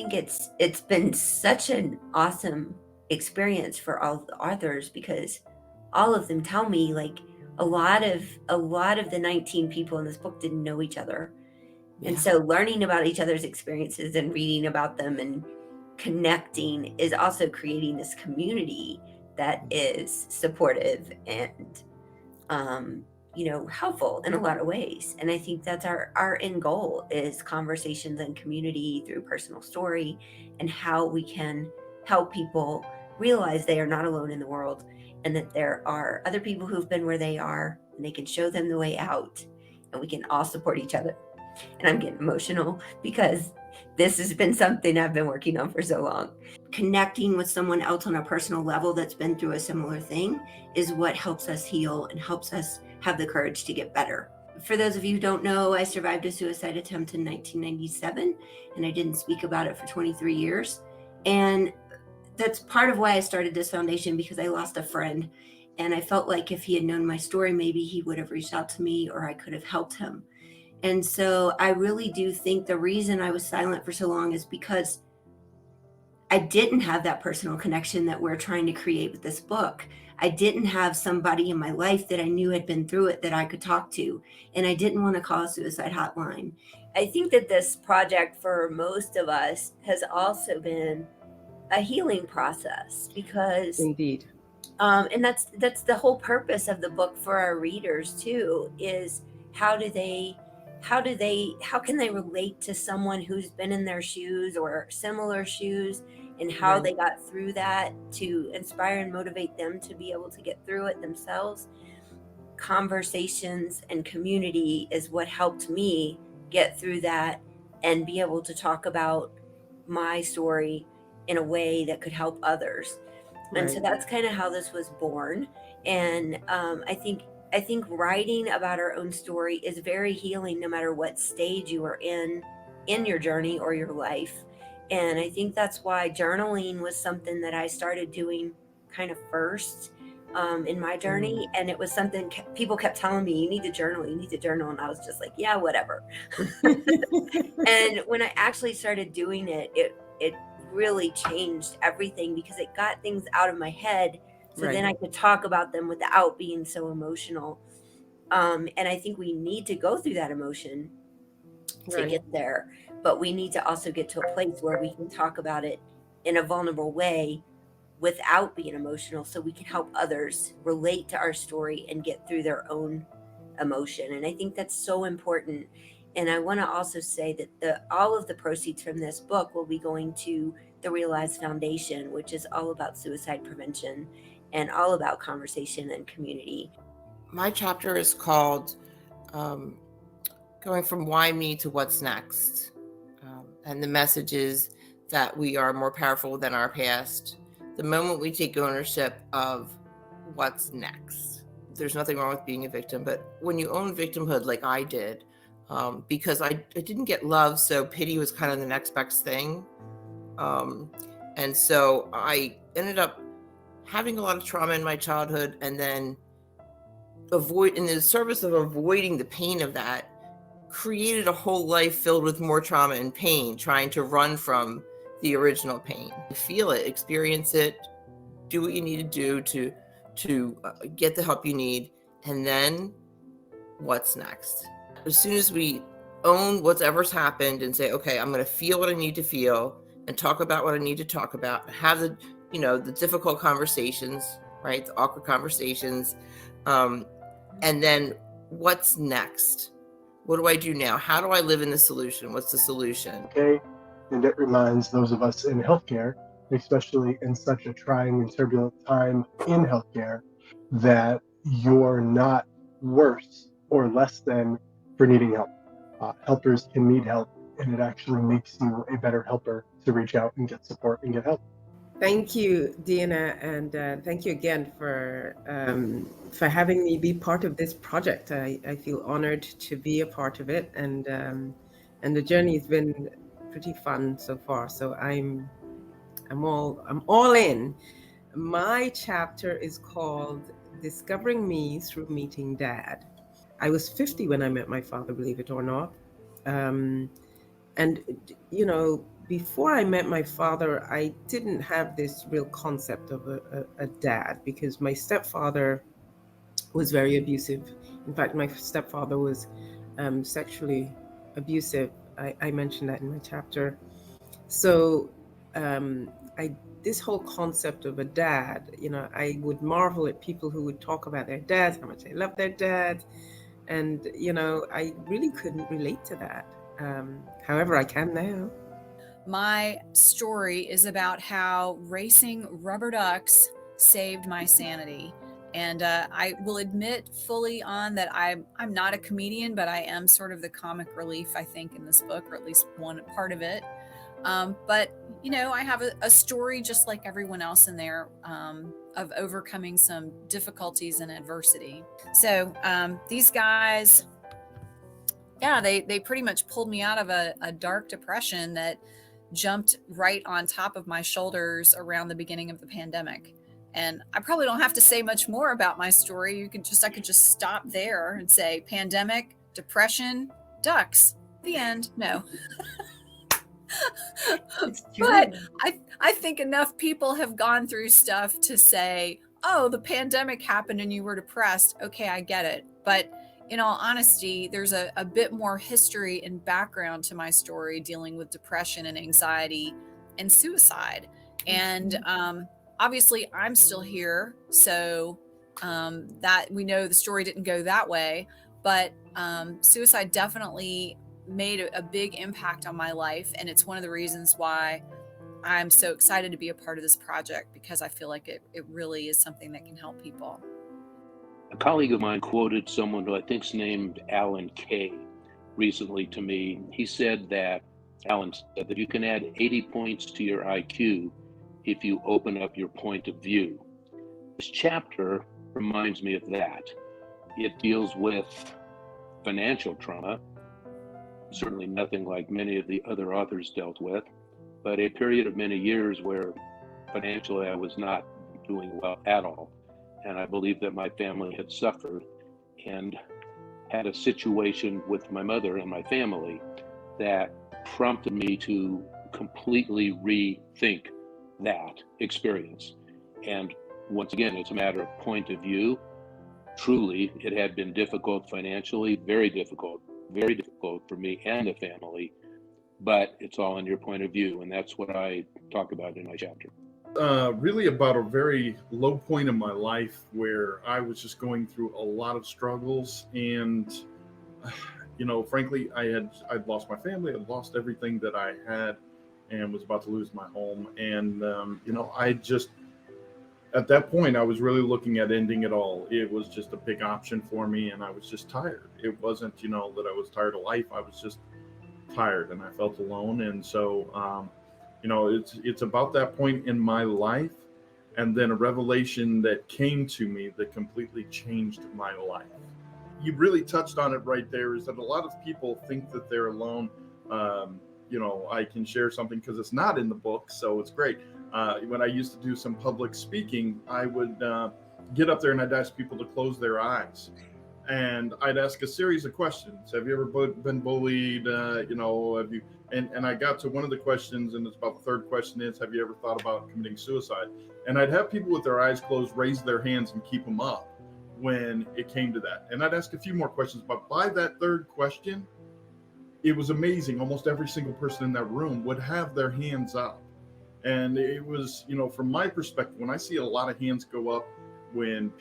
think it's been such an awesome experience for all the authors, because all of them tell me, like, a lot of the 19 people in this book didn't know each other. And Yeah. so learning about each other's experiences and reading about them and connecting is also creating this community that is supportive and helpful in a lot of ways. And I think that's our end goal, is conversations and community through personal story, and how we can help people realize they are not alone in the world, and that there are other people who've been where they are, and they can show them the way out, and we can all support each other. And I'm getting emotional because this has been something I've been working on for so long. Connecting with someone else on a personal level that's been through a similar thing is what helps us heal and helps us have the courage to get better. For those of you who don't know, I survived a suicide attempt in 1997, and I didn't speak about it for 23 years. And that's part of why I started this foundation, because I lost a friend, and I felt like if he had known my story, maybe he would have reached out to me, or I could have helped him. And so I really do think the reason I was silent for so long is because I didn't have that personal connection that we're trying to create with this book. I didn't have somebody in my life that I knew had been through it that I could talk to, and I didn't want to call a suicide hotline. I think that this project for most of us has also been a healing process, because Indeed. and that's the whole purpose of the book for our readers too, is how do they how can they relate to someone who's been in their shoes or similar shoes, and how Right. they got through that, to inspire and motivate them to be able to get through it themselves. Conversations and community is what helped me get through that and be able to talk about my story in a way that could help others. And so Right. that's kind of how this was born. And I think writing about our own story is very healing, no matter what stage you are in your journey or your life. And I think that's why journaling was something that I started doing kind of first, in my Mm. journey. And it was something people kept telling me, you need to journal, you need to journal. And I was just like, yeah, whatever. And when I actually started doing it, it really changed everything, because it got things out of my head, so then Right. I could talk about them without being so emotional. And I think we need to go through that emotion to Right. get there, but we need to also get to a place where we can talk about it in a vulnerable way without being emotional, so we can help others relate to our story and get through their own emotion. And I think that's so important. And I want to also say that the all of the proceeds from this book will be going to the Realize Foundation, which is all about suicide prevention and all about conversation and community. My chapter is called um, Going from Why Me to What's Next. And the message is that we are more powerful than our past the moment we take ownership of what's next. There's nothing wrong with being a victim, but when you own victimhood like I did, because I didn't get love, so pity was kind of the next best thing. And so I ended up having a lot of trauma in my childhood, and then in the service of avoiding the pain of that, created a whole life filled with more trauma and pain, trying to run from the original pain. Feel it, experience it, do what you need to do to get the help you need, and then what's next? As soon as we own whatever's happened and say, okay, I'm going to feel what I need to feel and talk about what I need to talk about, have the difficult conversations, right? The awkward conversations. And then what's next? What do I do now? How do I live in the solution? What's the solution? Okay. And it reminds those of us in healthcare, especially in such a trying and turbulent time in healthcare, that you're not worse or less than for needing help. Helpers can need help, and it actually makes you a better helper to reach out and get support and get help. Thank you, Deanna, and thank you again for having me be part of this project. I feel honored to be a part of it, and the journey has been pretty fun so far. So I'm all in. My chapter is called Discovering Me Through Meeting Dad. I was 50 when I met my father, believe it or not. And before I met my father, I didn't have this real concept of a dad, because my stepfather was very abusive. In fact, my stepfather was sexually abusive. I mentioned that in my chapter. So I this whole concept of a dad, I would marvel at people who would talk about their dads, how much they love their dads. And, I really couldn't relate to that. However, I can now. My story is about how racing rubber ducks saved my sanity. And I will admit fully on that I'm not a comedian, but I am sort of the comic relief, I think, in this book, or at least one part of it. But, I have a story just like everyone else in there, of overcoming some difficulties and adversity. So these guys, yeah, they pretty much pulled me out of a dark depression that jumped right on top of my shoulders around the beginning of the pandemic. And I probably don't have to say much more about my story. I could just stop there and say pandemic, depression, ducks, the end. No. But I think enough people have gone through stuff to say, oh, the pandemic happened and you were depressed. Okay, I get it. But in all honesty, there's a bit more history and background to my story dealing with depression and anxiety and suicide. And obviously, I'm still here. So that we know the story didn't go that way. But suicide definitely made a big impact on my life. And it's one of the reasons why I'm so excited to be a part of this project, because I feel like it really is something that can help people. A colleague of mine quoted someone who I think's named Alan Kay recently to me. Alan said that you can add 80 points to your IQ if you open up your point of view. This chapter reminds me of that. It deals with financial trauma, certainly nothing like many of the other authors dealt with, but a period of many years where financially I was not doing well at all. And I believe that my family had suffered and had a situation with my mother and my family that prompted me to completely rethink that experience. And once again, it's a matter of point of view. Truly, it had been difficult financially, very difficult for me and the family, but it's all in your point of view. And that's what I talk about in my chapter. Really about a very low point in my life where I was just going through a lot of struggles, and frankly, I'd lost my family, I'd lost everything that I had, and was about to lose my home. And I just, at that point, I was really looking at ending it all. It was just a big option for me, and I was just tired. It wasn't that I was tired of life. I was just tired, and I felt alone. And so it's about that point in my life, and then a revelation that came to me that completely changed my life. You really touched on it right there, is that a lot of people think that they're alone. I can share something because it's not in the book, so it's great. When I used to do some public speaking, I would get up there and I'd ask people to close their eyes. And I'd ask a series of questions. Have you ever been bullied? Have you? And I got to one of the questions, and it's about the third question is, have you ever thought about committing suicide? And I'd have people with their eyes closed raise their hands and keep them up when it came to that. And I'd ask a few more questions, but by that third question, it was amazing. Almost every single person in that room would have their hands up. And it was, from my perspective, when I see a lot of hands go up, when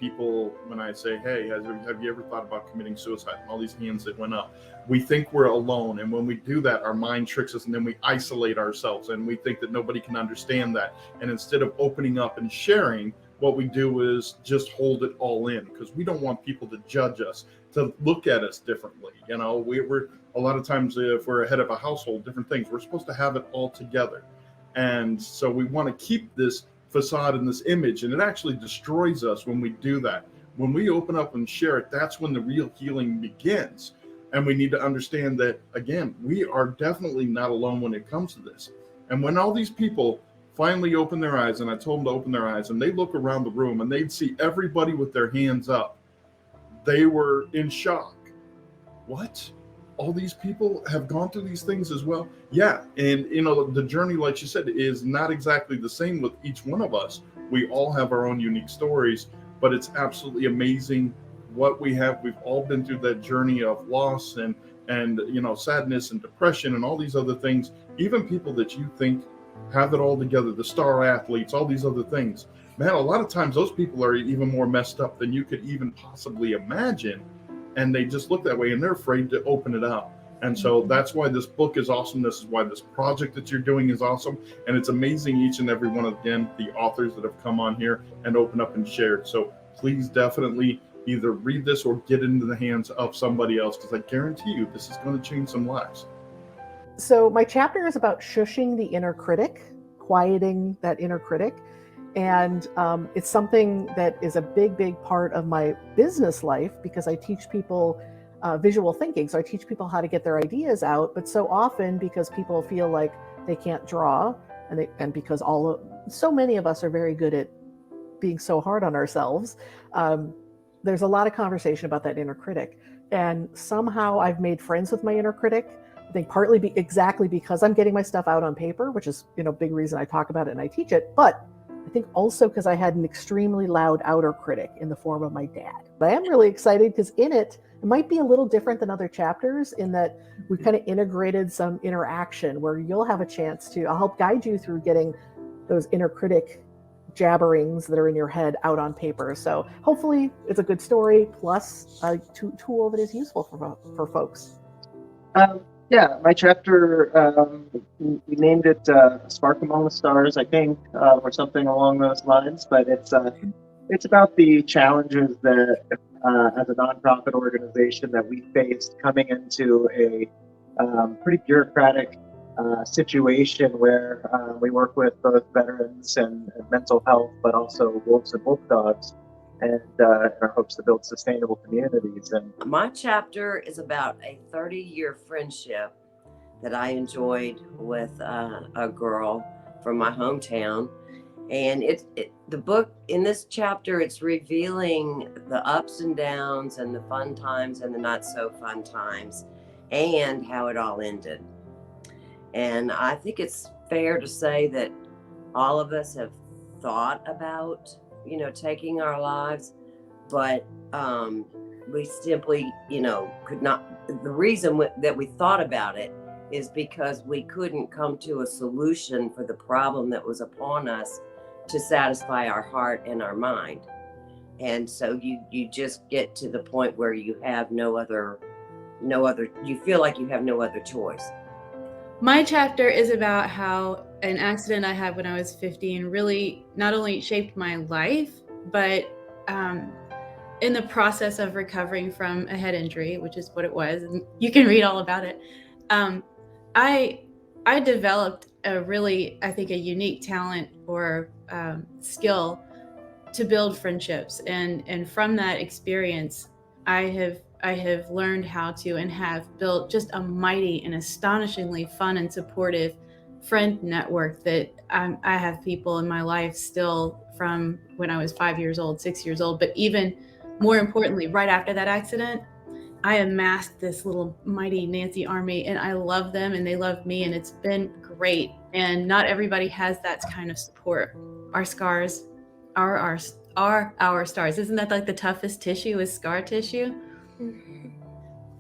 I say, hey, have you ever thought about committing suicide? And all these hands that went up, we think we're alone. And when we do that, our mind tricks us, and then we isolate ourselves, and we think that nobody can understand that. And instead of opening up and sharing, what we do is just hold it all in, because we don't want people to judge us, to look at us differently. We're a lot of times, if we're a head of a household, different things, we're supposed to have it all together. And so we want to keep this facade and this image, and it actually destroys us when we do that. When we open up and share it, that's when the real healing begins. And we need to understand that, again, we are definitely not alone when it comes to this. And when all these people finally open their eyes, and I told them to open their eyes, and they look around the room and they'd see everybody with their hands up, they were in shock. What? all these people have gone through these things as well. Yeah. And, the journey, like you said, is not exactly the same with each one of us. We all have our own unique stories, but it's absolutely amazing what we have. We've all been through that journey of loss and sadness and depression and all these other things. Even people that you think have it all together, the star athletes, all these other things, man, a lot of times those people are even more messed up than you could even possibly imagine, and they just look that way and they're afraid to open it up. And so that's why this book is awesome. This is why this project that you're doing is awesome. And it's amazing, each and every one of, again, the authors that have come on here and opened up and shared. So please definitely either read this or get into the hands of somebody else, because I guarantee you this is going to change some lives. So my chapter is about shushing the inner critic, quieting that inner critic. And it's something that is a big, big part of my business life, because I teach people visual thinking. So I teach people how to get their ideas out. But so often, because people feel like they can't draw, and because so many of us are very good at being so hard on ourselves, there's a lot of conversation about that inner critic. And somehow I've made friends with my inner critic. I think partly exactly because I'm getting my stuff out on paper, which is, big reason I talk about it and I teach it. But I think also because I had an extremely loud outer critic in the form of my dad. But I am really excited because in it might be a little different than other chapters in that we've kind of integrated some interaction where you'll have a chance I'll help guide you through getting those inner critic jabberings that are in your head out on paper. So hopefully it's a good story plus a tool that is useful for folks. Yeah, my chapter, we named it Spark Among the Stars, I think, or something along those lines. But it's about the challenges that, as a nonprofit organization, that we faced coming into a pretty bureaucratic situation where we work with both veterans and mental health, but also wolves and wolf dogs, and in our hopes to build sustainable communities. And my chapter is about a 30-year friendship that I enjoyed with a girl from my hometown. And the book, in this chapter, it's revealing the ups and downs and the fun times and the not so fun times and how it all ended. And I think it's fair to say that all of us have thought about, taking our lives, but we simply, could not. The reason that we thought about it is because we couldn't come to a solution for the problem that was upon us to satisfy our heart and our mind. And so you just get to the point where you have no other, you feel like you have no other choice. My chapter is about how an accident I had when I was 15 really not only shaped my life, but in the process of recovering from a head injury, which is what it was, and you can read all about it, I developed I think a unique talent or skill to build friendships. And from that experience, I have learned how to and have built just a mighty and astonishingly fun and supportive friend network that I have people in my life still from when I was 5 years old, 6 years old. But even more importantly, right after that accident, I amassed this little mighty Nancy army, and I love them and they love me, and it's been great. And not everybody has that kind of support. Our scars are our stars. Isn't that like the toughest tissue is scar tissue?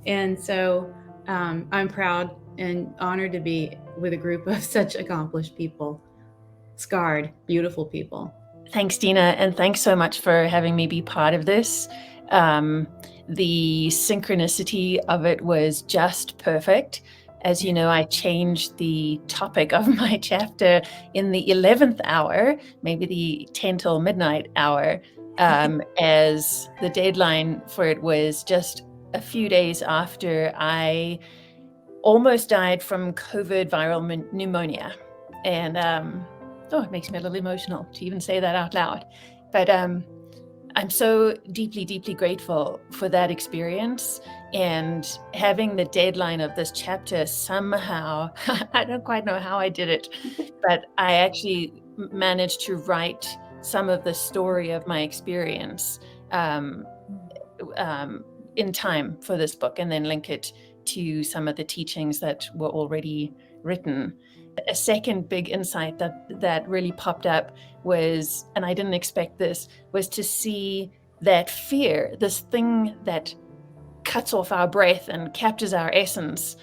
And so I'm proud and honored to be with a group of such accomplished people, scarred, beautiful people. Thanks, Dina, and thanks so much for having me be part of this. The synchronicity of it was just perfect. As you know, I changed the topic of my chapter in the 11th hour, maybe the 10 till midnight hour, as the deadline for it was just a few days after I almost died from COVID viral pneumonia. And it makes me a little emotional to even say that out loud. But I'm so deeply, deeply grateful for that experience, and having the deadline of this chapter somehow, I don't quite know how I did it, but I actually managed to write some of the story of my experience in time for this book, and then link it to some of the teachings that were already written. A second big insight that really popped up was, and I didn't expect this, was to see that fear, this thing that cuts off our breath and captures our essence,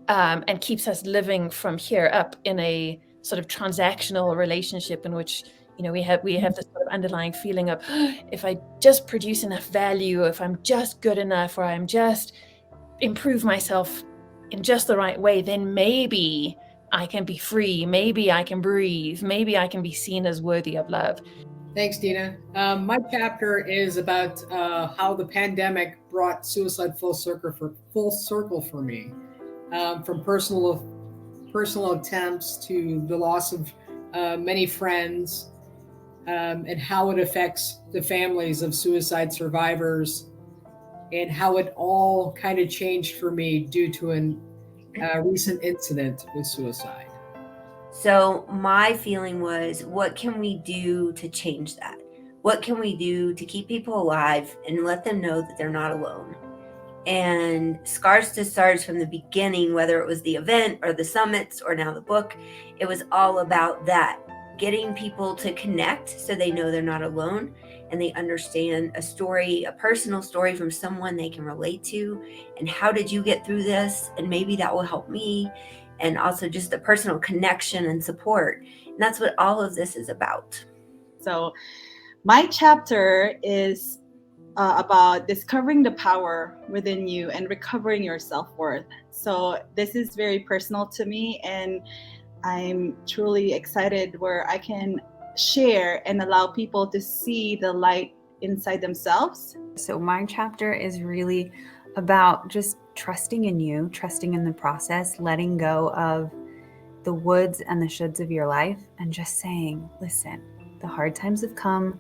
and keeps us living from here up in a sort of transactional relationship in which, you know, we have this sort of underlying feeling of, if I just produce enough value, if I'm just good enough, or I'm just improve myself in just the right way, then maybe I can be free, maybe I can breathe, maybe I can be seen as worthy of love. Thanks, Dina. My chapter is about how the pandemic brought suicide full circle for me, from personal attempts to the loss of many friends, and how it affects the families of suicide survivors, and how it all kind of changed for me due to a recent incident with suicide. So my feeling was, what can we do to change that? What can we do to keep people alive and let them know that they're not alone? And Scars to Stars from the beginning, whether it was the event or the summits or now the book, it was all about that, getting people to connect so they know they're not alone and they understand a story, a personal story from someone they can relate to. And how did you get through this? And maybe that will help me. And also just the personal connection and support. And that's what all of this is about. So my chapter is about discovering the power within you and recovering your self-worth. So this is very personal to me, and I'm truly excited where I can share and allow people to see the light inside themselves. So my chapter is really about just trusting in you, trusting in the process, letting go of the woulds and the shoulds of your life, and just saying, listen, the hard times have come,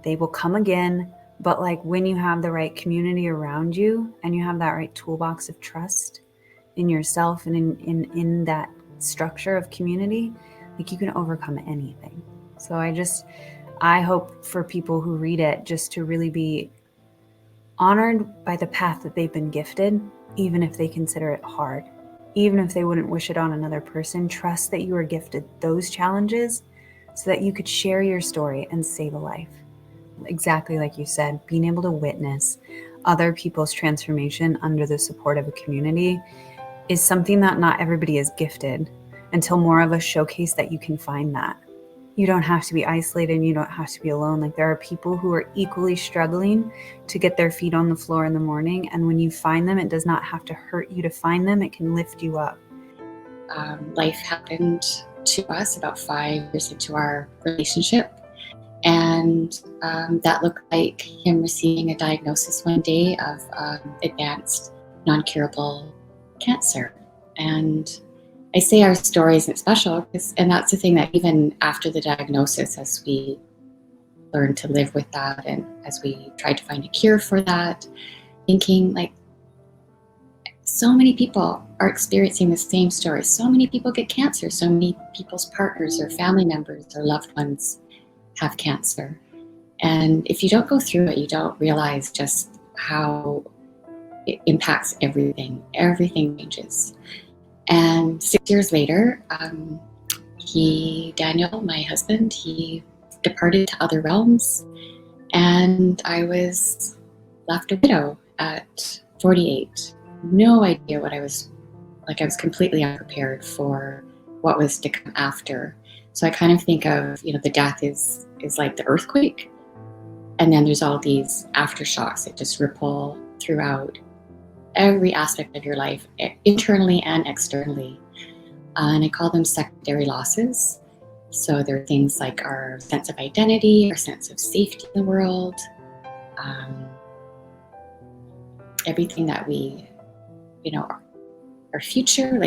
they will come again, but like when you have the right community around you and you have that right toolbox of trust in yourself and in that structure of community, like you can overcome anything. So I hope for people who read it just to really be honored by the path that they've been gifted, even if they consider it hard, even if they wouldn't wish it on another person. Trust that you were gifted those challenges so that you could share your story and save a life. Exactly like you said, being able to witness other people's transformation under the support of a community is something that not everybody is gifted until more of us showcase that you can find that. You don't have to be isolated and you don't have to be alone. Like there are people who are equally struggling to get their feet on the floor in the morning. And when you find them, it does not have to hurt you to find them. It can lift you up. Life happened to us about 5 years into our relationship. And that looked like him receiving a diagnosis one day of advanced non-curable cancer. And I say our story isn't special, and that's the thing that even after the diagnosis, as we learned to live with that and as we tried to find a cure for that, thinking like so many people are experiencing the same story. So many people get cancer. So many people's partners or family members or loved ones have cancer. And if you don't go through it, you don't realize just how it impacts everything. Everything changes. And 6 years later, Daniel, my husband, he departed to other realms, and I was left a widow at 48. No idea what I was completely unprepared for what was to come after. So I kind of think of, the death is like the earthquake, and then there's all these aftershocks that just ripple throughout every aspect of your life, internally and externally. And I call them secondary losses. So there are things like our sense of identity, our sense of safety in the world, everything that we, our future,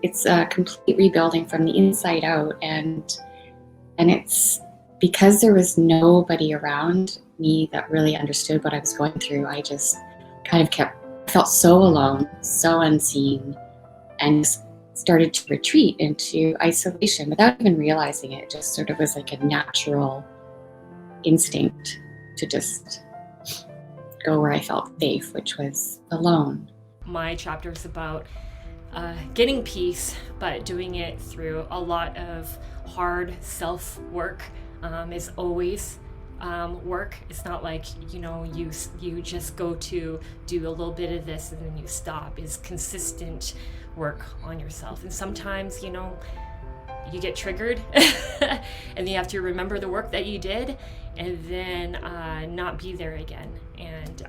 it's a complete rebuilding from the inside out. And it's because there was nobody around me that really understood what I was going through. I just kind of felt so alone, so unseen, and started to retreat into isolation without even realizing it. It just sort of was like a natural instinct to just go where I felt safe, which was alone. My chapter is about getting peace, but doing it through a lot of hard self work. Is always work. It's not like you just go to do a little bit of this and then you stop. It's consistent work on yourself, and sometimes you get triggered and you have to remember the work that you did and then not be there again. And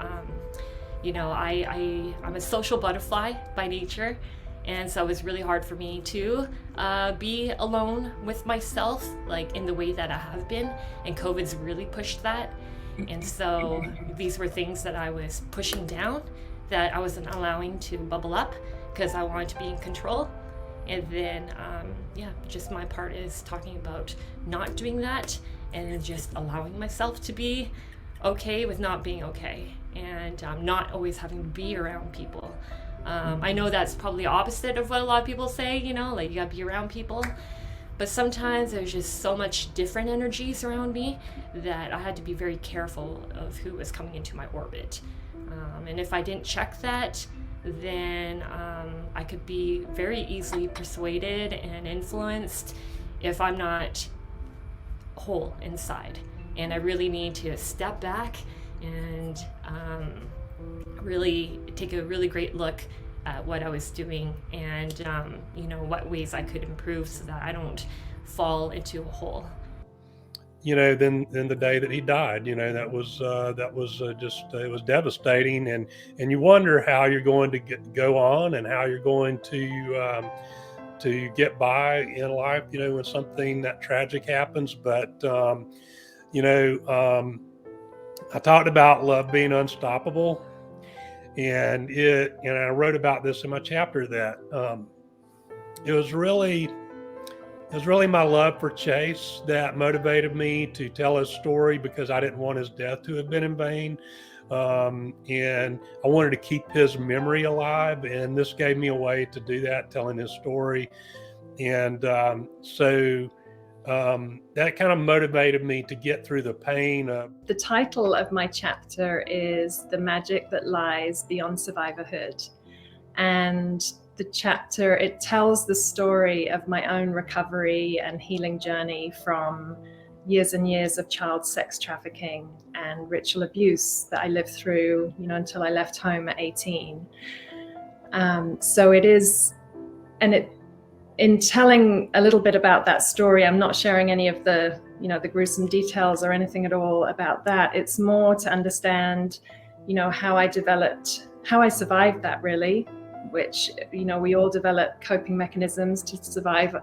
I'm a social butterfly by nature, and so it's really hard for me to be alone with myself, like in the way that I have been, and COVID's really pushed that. And so these were things that I was pushing down, that I wasn't allowing to bubble up because I wanted to be in control. And then just my part is talking about not doing that and just allowing myself to be okay with not being okay, and not always having to be around people. I know that's probably opposite of what a lot of people say, like you gotta be around people. But sometimes there's just so much different energies around me that I had to be very careful of who was coming into my orbit. And if I didn't check that, then I could be very easily persuaded and influenced if I'm not whole inside. And I really need to step back and really take a really great look at what I was doing, and what ways I could improve so that I don't fall into a hole. Then the day that he died, that was just it was devastating, and you wonder how you're going to go on and how you're going to get by in life, when something that tragic happens. But I talked about love being unstoppable, and I wrote about this in my chapter that it was really my love for Chase that motivated me to tell his story, because I didn't want his death to have been in vain. And I wanted to keep his memory alive, and this gave me a way to do that, telling his story. And so that kind of motivated me to get through the pain. The title of my chapter is The Magic That Lies Beyond Survivorhood. And the chapter, it tells the story of my own recovery and healing journey from years and years of child sex trafficking and ritual abuse that I lived through, until I left home at 18. So it is, and in telling a little bit about that story, I'm not sharing any of the, the gruesome details or anything at all about that. It's more to understand, how I survived that, really, which, we all develop coping mechanisms to survive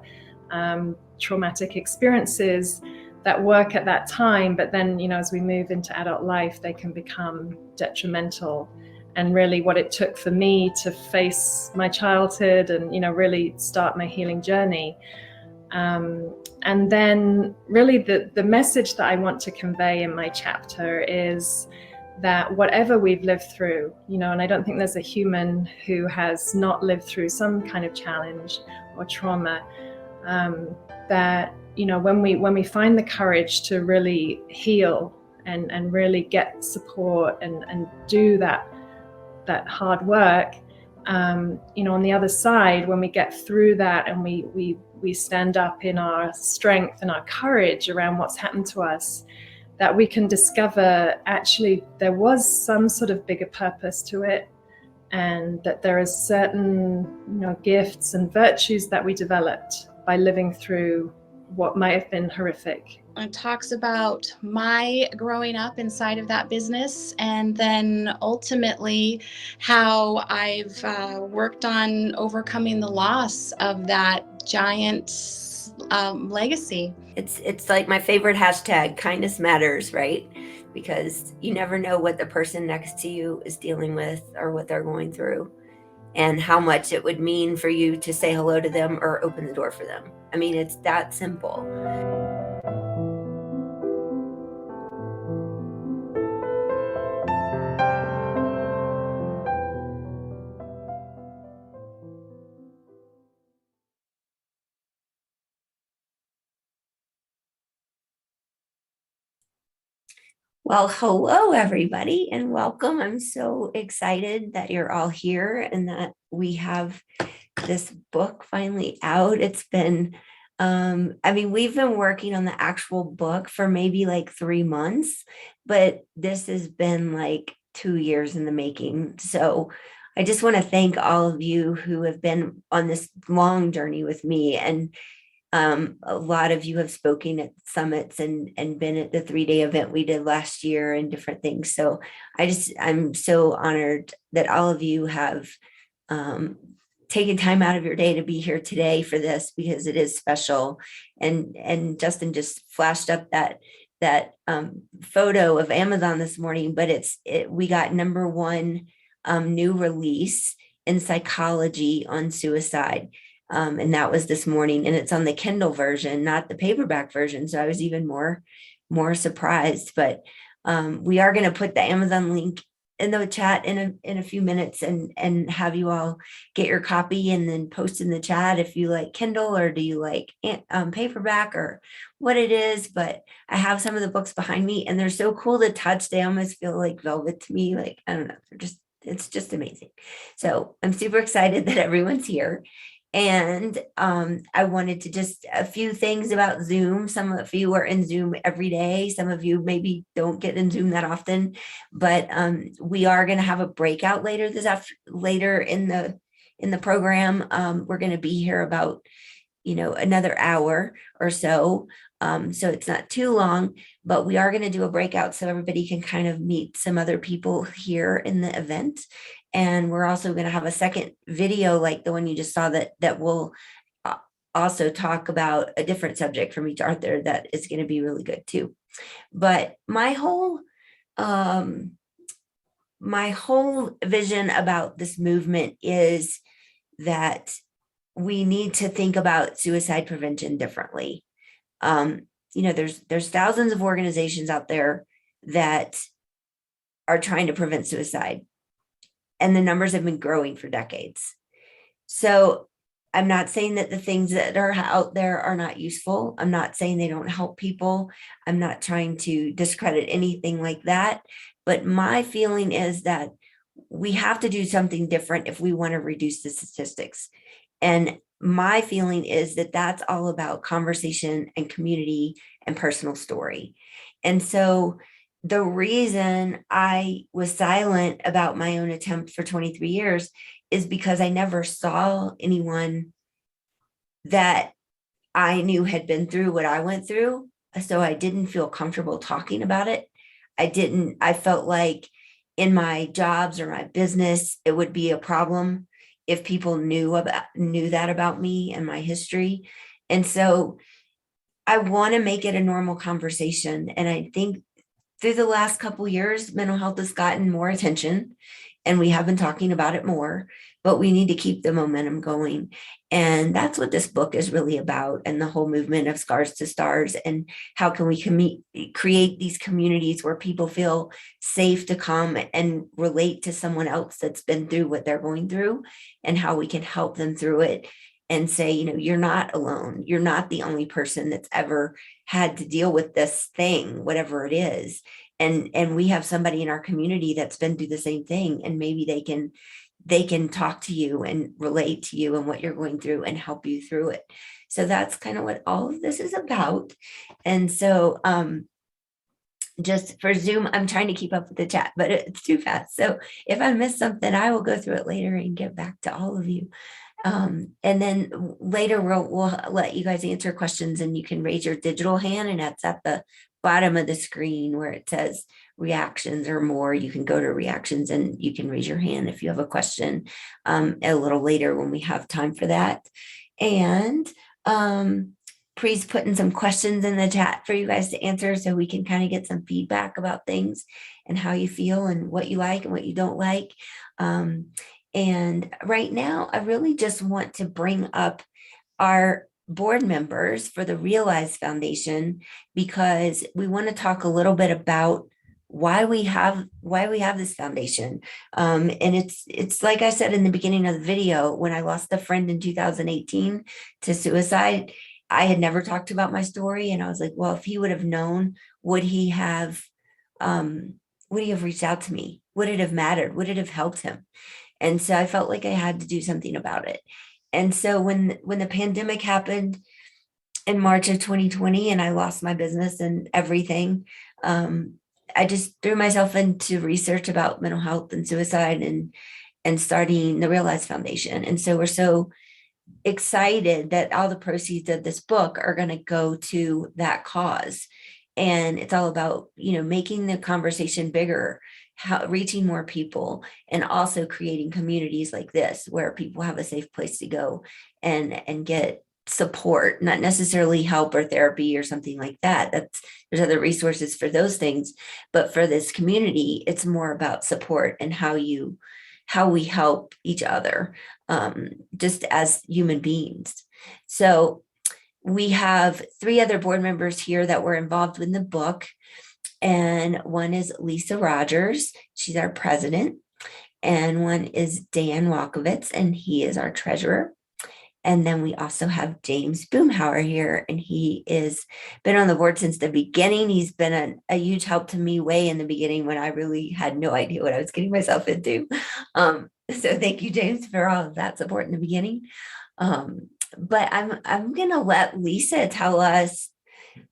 traumatic experiences that work at that time. But then, as we move into adult life, they can become detrimental. And really what it took for me to face my childhood and, really start my healing journey. And then really the message that I want to convey in my chapter is that whatever we've lived through, and I don't think there's a human who has not lived through some kind of challenge or trauma, that, when we find the courage to really heal and really get support and do that hard work, on the other side, when we get through that and we stand up in our strength and our courage around what's happened to us, that we can discover actually there was some sort of bigger purpose to it, and that there are certain gifts and virtues that we developed by living through what might have been horrific. It talks about my growing up inside of that business, and then ultimately how I've worked on overcoming the loss of that giant legacy. It's like my favorite hashtag, kindness matters, right? Because you never know what the person next to you is dealing with or what they're going through, and how much it would mean for you to say hello to them or open the door for them. I mean, it's that simple. Well, hello, everybody, and welcome. I'm so excited that you're all here and that we have this book finally out. It's been, I mean, we've been working on the actual book for maybe like 3 months, but this has been like 2 years in the making. So I just want to thank all of you who have been on this long journey with me. And a lot of you have spoken at summits and been at the 3-day event we did last year and different things. So I'm so honored that all of you have taken time out of your day to be here today for this, because it is special. And Justin just flashed up that photo of Amazon this morning, but we got #1 new release in psychology on suicide. And that was this morning, and it's on the Kindle version, not the paperback version. So I was even more surprised. But we are going to put the Amazon link in the chat in a few minutes, and have you all get your copy and then post in the chat if you like Kindle or do you like paperback or what it is. But I have some of the books behind me, and they're so cool to touch. They almost feel like velvet to me. Like, I don't know, it's just amazing. So I'm super excited that everyone's here. And I wanted to just a few things about Zoom. Some of you are in Zoom every day. Some of you maybe don't get in Zoom that often, but we are going to have a breakout later in the program. We're going to be here about another hour or so. So it's not too long, but we are going to do a breakout so everybody can kind of meet some other people here in the event. And we're also going to have a second video like the one you just saw that will also talk about a different subject from each author that is going to be really good too. But my whole vision about this movement is that we need to think about suicide prevention differently. There's thousands of organizations out there that are trying to prevent suicide, and the numbers have been growing for decades. So I'm not saying that the things that are out there are not useful. I'm not saying they don't help people. I'm not trying to discredit anything like that. But my feeling is that we have to do something different if we want to reduce the statistics. And my feeling is that that's all about conversation and community and personal story. And so the reason I was silent about my own attempt for 23 years is because I never saw anyone that I knew had been through what I went through. So I didn't feel comfortable talking about it. I felt like in my jobs or my business, it would be a problem if people knew that about me and my history. And so I want to make it a normal conversation. And I think through the last couple of years, mental health has gotten more attention, and we have been talking about it more, but we need to keep the momentum going. And that's what this book is really about, and the whole movement of Scars to Stars, and how can we create these communities where people feel safe to come and relate to someone else that's been through what they're going through, and how we can help them through it and say, you're not alone. You're not the only person that's ever had to deal with this thing, whatever it is. And we have somebody in our community that's been through the same thing, and maybe they can talk to you and relate to you and what you're going through and help you through it. So that's kind of what all of this is about. And so just for Zoom, I'm trying to keep up with the chat, but it's too fast. So if I miss something, I will go through it later and get back to all of you. And then later we'll let you guys answer questions, and you can raise your digital hand, and that's at the bottom of the screen where it says reactions or more. You can go to reactions and you can raise your hand if you have a question a little later when we have time for that. And Pre's putting some questions in the chat for you guys to answer, so we can kind of get some feedback about things and how you feel and what you like and what you don't like. And right now, I really just want to bring up our board members for the Realize Foundation, because we want to talk a little bit about why we have this foundation. And it's like I said in the beginning of the video, when I lost a friend in 2018 to suicide, I had never talked about my story. And I was like, well, if he would have known, would he have would he have reached out to me? Would it have mattered? Would it have helped him? And so I felt like I had to do something about it. And so when the pandemic happened in March of 2020 and I lost my business and everything, I just threw myself into research about mental health and suicide and starting the Realize Foundation. And so we're so excited that all the proceeds of this book are going to go to that cause. And it's all about, making the conversation bigger, reaching more people, and also creating communities like this where people have a safe place to go and get support, not necessarily help or therapy or something like that. There's other resources for those things, but for this community, it's more about support and how we help each other, just as human beings. So we have 3 other board members here that were involved in the book. And one is Lisa Rogers. She's our president. And one is Dan Walkovitz, and he is our treasurer. And then we also have James Boomhauer here, and he is been on the board since the beginning. He's been a huge help to me way in the beginning when I really had no idea what I was getting myself into. So thank you, James, for all of that support in the beginning. But I'm gonna let Lisa tell us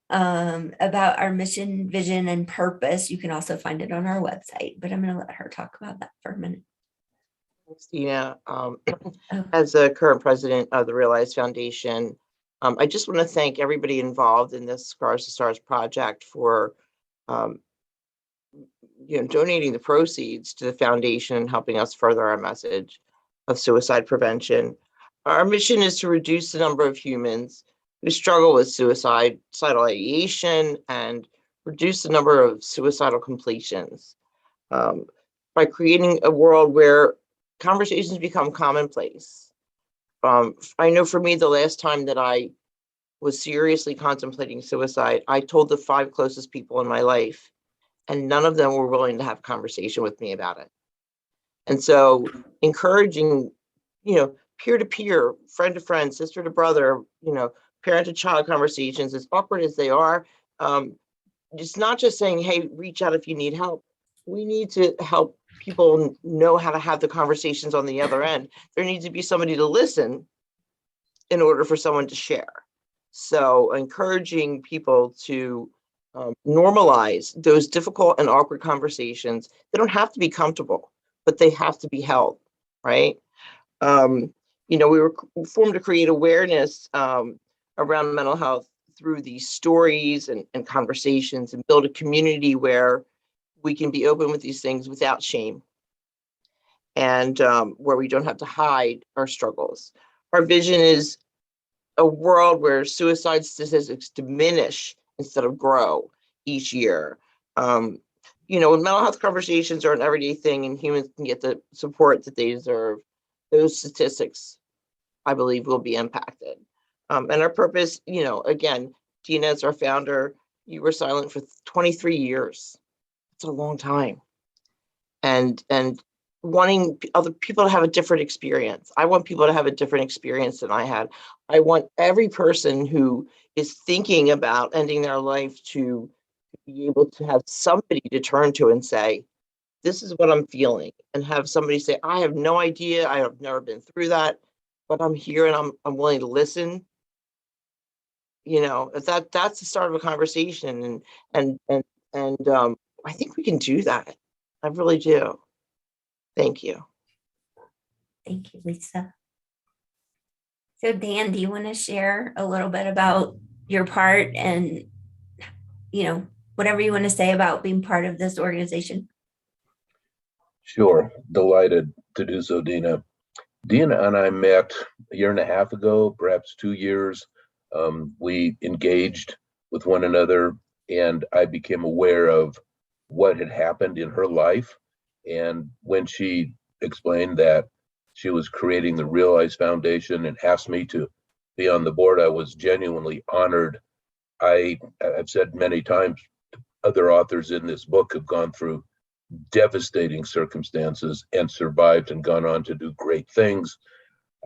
about our mission, vision, and purpose. You can also find it on our website, but I'm gonna let her talk about that for a minute. Christina, as the current president of the Realize Foundation, I just want to thank everybody involved in this Scars to Stars project for donating the proceeds to the foundation and helping us further our message of suicide prevention. Our mission is to reduce the number of humans who struggle with suicidal ideation and reduce the number of suicidal completions by creating a world where conversations become commonplace. I know for me, the last time that I was seriously contemplating suicide, I told the 5 closest people in my life, and none of them were willing to have a conversation with me about it. And so encouraging, peer-to-peer, friend-to-friend, sister-to-brother, parent-to-child conversations, as awkward as they are, it's not just saying, hey, reach out if you need help. We need to help people know how to have the conversations on the other end. There needs to be somebody to listen in order for someone to share. So encouraging people to normalize those difficult and awkward conversations. They don't have to be comfortable, but they have to be held, right? We were formed to create awareness around mental health through these stories and conversations, and build a community where we can be open with these things without shame, and where we don't have to hide our struggles. Our vision is a world where suicide statistics diminish instead of grow each year. When mental health conversations are an everyday thing and humans can get the support that they deserve, those statistics, I believe, will be impacted. And our purpose, again, Dina is our founder. You were silent for 23 years. It's a long time. And wanting other people to have a different experience. I want people to have a different experience than I had. I want every person who is thinking about ending their life to be able to have somebody to turn to and say, this is what I'm feeling, and have somebody say, I have no idea, I have never been through that, but I'm here and I'm willing to listen. That's the start of a conversation, and I think we can do that. I really do. Thank you. Thank you, Lisa. So Dan, do you want to share a little bit about your part and, whatever you want to say about being part of this organization? Sure. Delighted to do so, Dina. Dina and I met a year and a half ago, perhaps 2 years. We engaged with one another, and I became aware of what had happened in her life. And when she explained that she was creating the Realize Foundation and asked me to be on the board, I was genuinely honored. I've said many times, other authors in this book have gone through devastating circumstances and survived and gone on to do great things.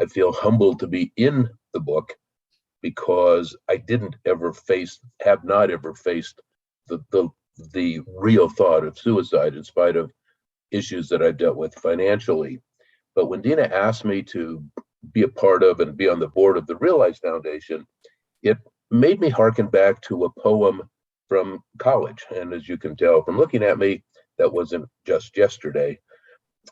I feel humbled to be in the book because I have not ever faced the the real thought of suicide in spite of issues that I've dealt with financially. But when Dina asked me to be a part of and be on the board of the Realize Foundation, it made me hearken back to a poem from college. And as you can tell from looking at me, that wasn't just yesterday.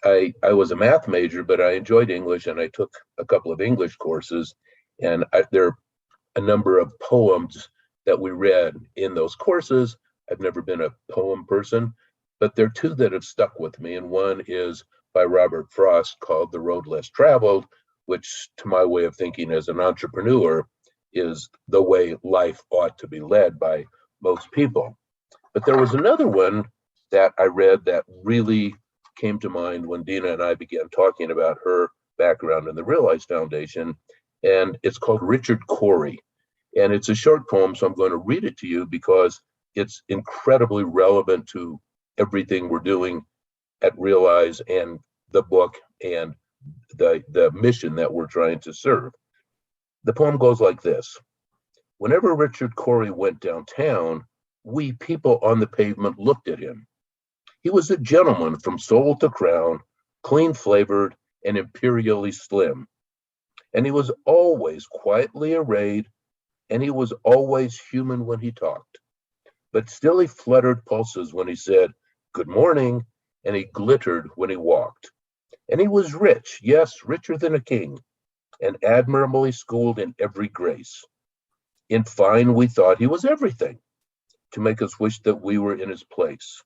I was a math major, but I enjoyed English, and I took a couple of English courses. And there are a number of poems that we read in those courses. I've never been a poem person, but there are two that have stuck with me. And one is by Robert Frost called The Road Less Traveled, which to my way of thinking as an entrepreneur is the way life ought to be led by most people. But there was another one that I read that really came to mind when Dina and I began talking about her background in the Realize Foundation, and it's called Richard Cory. And it's a short poem, so I'm going to read it to you because it's incredibly relevant to everything we're doing at Realize and the book and the mission that we're trying to serve. The poem goes like this. Whenever Richard Cory went downtown, we people on the pavement looked at him. He was a gentleman from sole to crown, clean flavored and imperially slim. And he was always quietly arrayed, and he was always human when he talked. But still he fluttered pulses when he said, "Good morning," and he glittered when he walked. And he was rich, yes, richer than a king, and admirably schooled in every grace. In fine, we thought he was everything, to make us wish that we were in his place.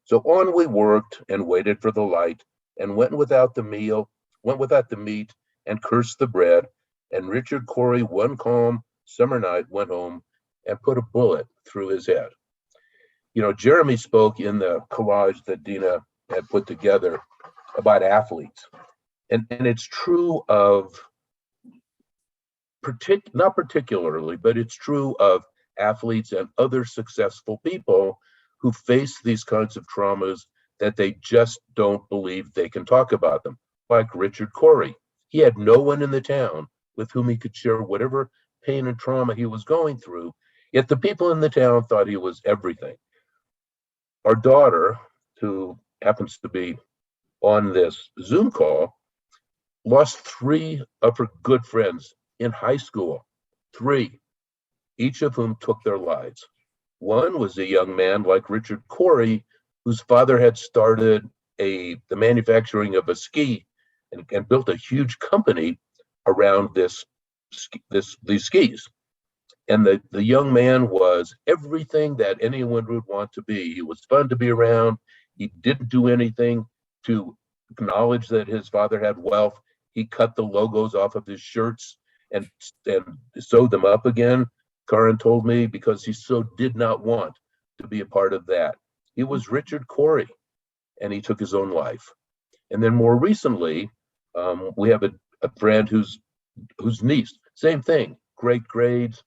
So on we worked and waited for the light, and went without the meat, and cursed the bread. And Richard Cory, one calm summer night, went home and put a bullet through his head. You know, Jeremy spoke in the collage that Dina had put together about athletes. And it's true of, not particularly, but it's true of athletes and other successful people who face these kinds of traumas that they just don't believe they can talk about them. Like Richard Cory. He had no one in the town with whom he could share whatever pain and trauma he was going through, yet the people in the town thought he was everything. Our daughter, who happens to be on this Zoom call, lost 3 of her good friends in high school. 3, each of whom took their lives. One was a young man like Richard Cory, whose father had started the manufacturing of a ski and built a huge company around these skis. And the young man was everything that anyone would want to be. He was fun to be around. He didn't do anything to acknowledge that his father had wealth. He cut the logos off of his shirts and sewed them up again, Karin told me, because he so did not want to be a part of that. He was Richard Cory, and he took his own life. And then more recently, we have a friend whose niece, same thing, great grades,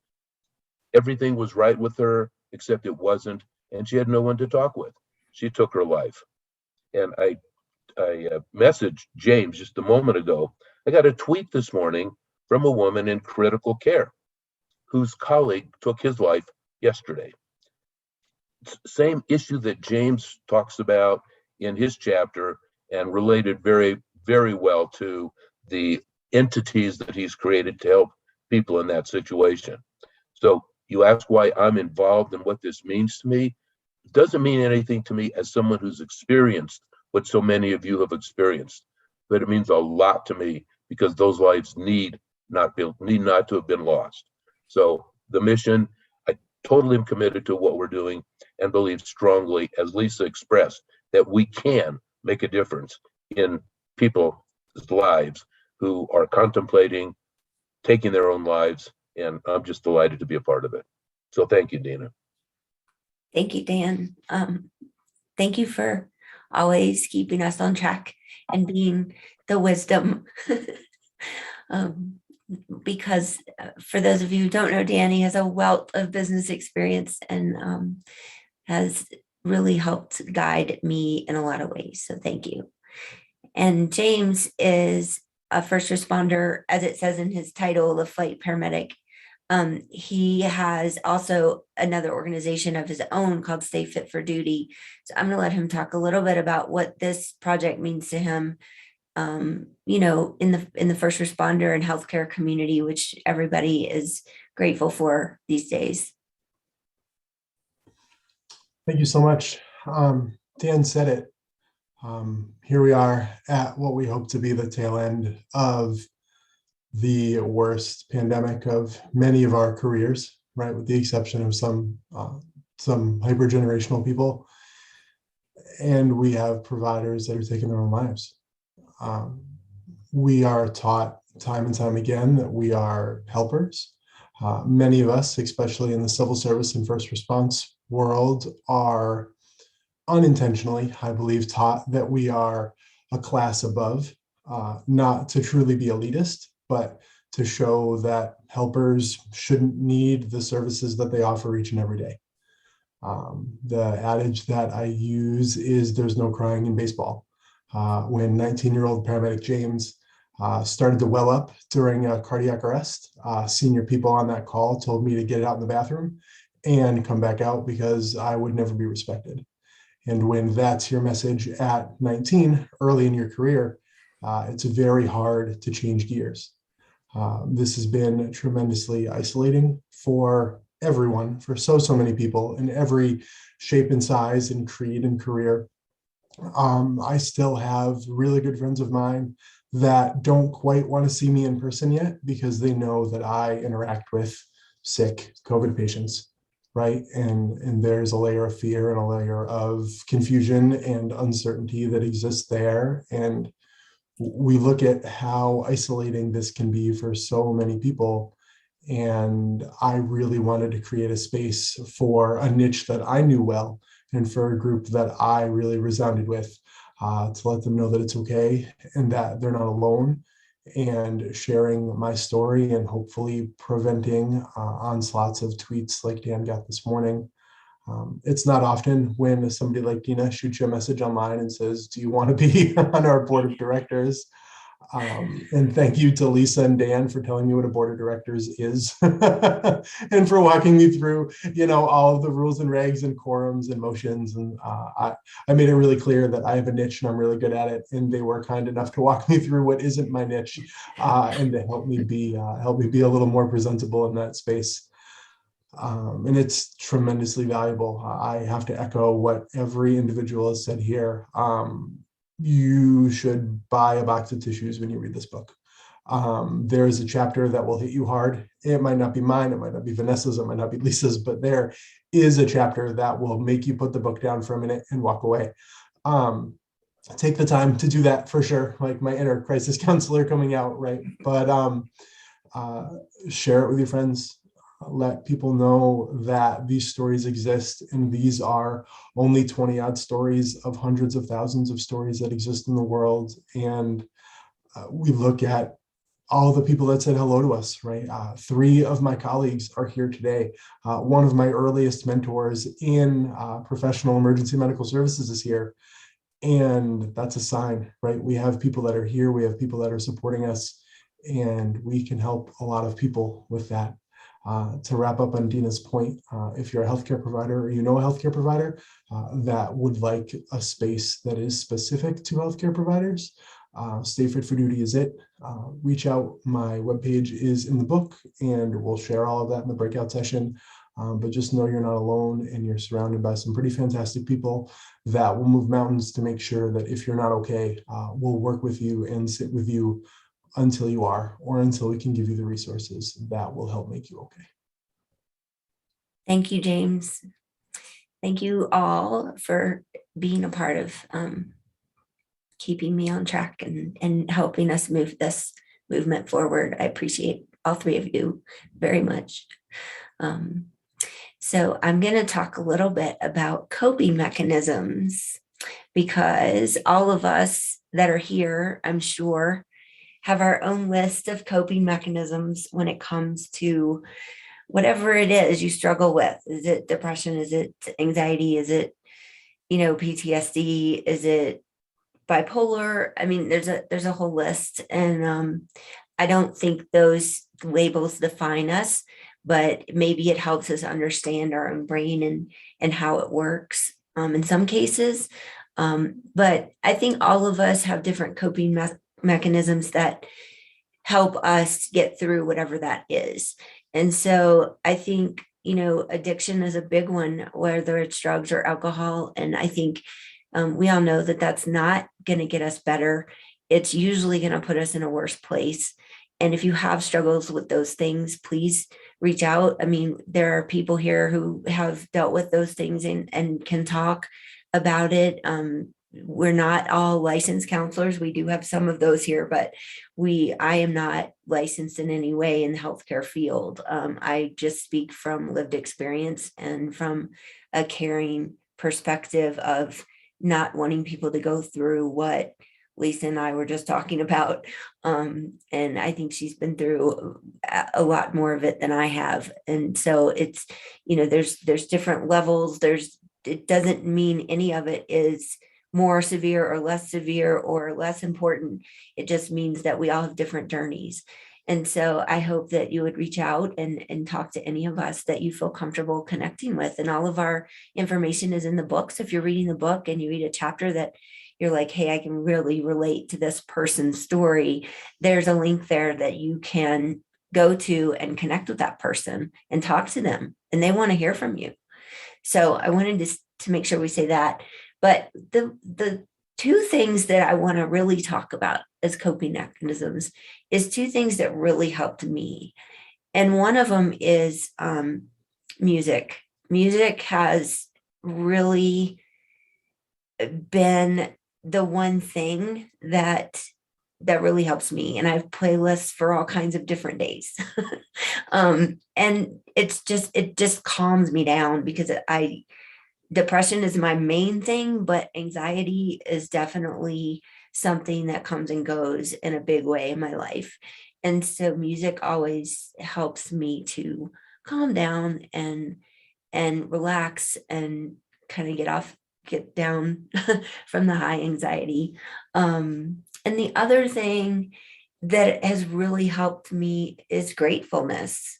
everything was right with her, except it wasn't, and she had no one to talk with. She took her life. And I messaged James just a moment ago. I got a tweet this morning from a woman in critical care whose colleague took his life yesterday. Same issue that James talks about in his chapter, and related very, very well to the entities that he's created to help people in that situation. So you ask why I'm involved and what this means to me. It doesn't mean anything to me as someone who's experienced what so many of you have experienced, but it means a lot to me because those lives need not to have been lost. So the mission, I totally am committed to what we're doing and believe strongly, as Lisa expressed, that we can make a difference in people's lives who are contemplating taking their own lives, and I'm just delighted to be a part of it. So thank you, Dina. Thank you, Dan. Thank you for always keeping us on track and being the wisdom. Because for those of you who don't know, Danny has a wealth of business experience and has really helped guide me in a lot of ways. So thank you. And James is a first responder, as it says in his title, a flight paramedic. He has also another organization of his own called Stay Fit for Duty. So I'm going to let him talk a little bit about what this project means to him, in the first responder and healthcare community, which everybody is grateful for these days. Thank you so much. Dan said it. Here we are at what we hope to be the tail end of the worst pandemic of many of our careers, right? With the exception of some hyper-generational people. And we have providers that are taking their own lives. We are taught time and time again that we are helpers. Many of us, especially in the civil service and first response world, are unintentionally, I believe, taught that we are a class above, not to truly be elitist, but to show that helpers shouldn't need the services that they offer each and every day. The adage that I use is there's no crying in baseball. When 19-year-old paramedic James started to well up during a cardiac arrest, senior people on that call told me to get out in the bathroom and come back out because I would never be respected. And when that's your message at 19, early in your career, it's very hard to change gears. This has been tremendously isolating for everyone, for so many people in every shape and size and creed and career. I still have really good friends of mine that don't quite want to see me in person yet because they know that I interact with sick COVID patients, right? And there's a layer of fear and a layer of confusion and uncertainty that exists there. And we look at how isolating this can be for so many people. And I really wanted to create a space for a niche that I knew well and for a group that I really resounded with, to let them know that it's okay and that they're not alone, and sharing my story and hopefully preventing onslaughts of tweets like Dan got this morning. It's not often when somebody like Dina shoots you a message online and says, do you want to be on our board of directors? And thank you to Lisa and Dan for telling me what a board of directors is and for walking me through, all of the rules and regs and quorums and motions. And I made it really clear that I have a niche and I'm really good at it. And they were kind enough to walk me through what isn't my niche and to help me be a little more presentable in that space. And it's tremendously valuable. I have to echo what every individual has said here. You should buy a box of tissues when you read this book. There is a chapter that will hit you hard. It might not be mine, it might not be Vanessa's, it might not be Lisa's, but there is a chapter that will make you put the book down for a minute and walk away. Take the time to do that for sure, like my inner crisis counselor coming out, right? But share it with your friends. Let people know that these stories exist, and these are only 20 odd stories of hundreds of thousands of stories that exist in the world. And we look at all the people that said hello to us, right? 3 of my colleagues are here today. One of my earliest mentors in professional emergency medical services is here. And that's a sign, right? We have people that are here, we have people that are supporting us, and we can help a lot of people with that. To wrap up on Dina's point, if you're a healthcare provider or you know a healthcare provider that would like a space that is specific to healthcare providers, Stay Fit for Duty is it. Reach out. My webpage is in the book, and we'll share all of that in the breakout session. But just know you're not alone, and you're surrounded by some pretty fantastic people that will move mountains to make sure that if you're not okay, we'll work with you and sit with you until you are, or until we can give you the resources that will help make you okay. Thank you, James. Thank you all for being a part of keeping me on track and helping us move this movement forward. I appreciate all 3 of you very much. So I'm going to talk a little bit about coping mechanisms, because all of us that are here, I'm sure, have our own list of coping mechanisms when it comes to whatever it is you struggle with. Is it depression? Is it anxiety? Is it, PTSD? Is it bipolar? I mean, there's a whole list. And I don't think those labels define us. but maybe it helps us understand our own brain and how it works in some cases. But I think all of us have different coping mechanisms that help us get through whatever that is. And so I think, addiction is a big one, whether it's drugs or alcohol. And I think we all know that that's not going to get us better. It's usually going to put us in a worse place. And if you have struggles with those things, please reach out. I mean, there are people here who have dealt with those things and can talk about it. We're not all licensed counselors. We do have some of those here, but I am not licensed in any way in the healthcare field. I just speak from lived experience and from a caring perspective of not wanting people to go through what Lisa and I were just talking about. And I think she's been through a lot more of it than I have. And so it's, there's different levels. It doesn't mean any of it is more severe or less severe or less important. It just means that we all have different journeys. And so I hope that you would reach out and talk to any of us that you feel comfortable connecting with. And all of our information is in the book. So if you're reading the book and you read a chapter that you're like, hey, I can really relate to this person's story, there's a link there that you can go to and connect with that person and talk to them. And they want to hear from you. So I wanted to make sure we say that. But the two things that I want to really talk about as coping mechanisms is two things that really helped me. And one of them is music. Music has really been the one thing that really helps me. And I have playlists for all kinds of different days. And it just calms me down because depression is my main thing, but anxiety is definitely something that comes and goes in a big way in my life. And so music always helps me to calm down and relax and kind of get down from the high anxiety. And the other thing that has really helped me is gratefulness.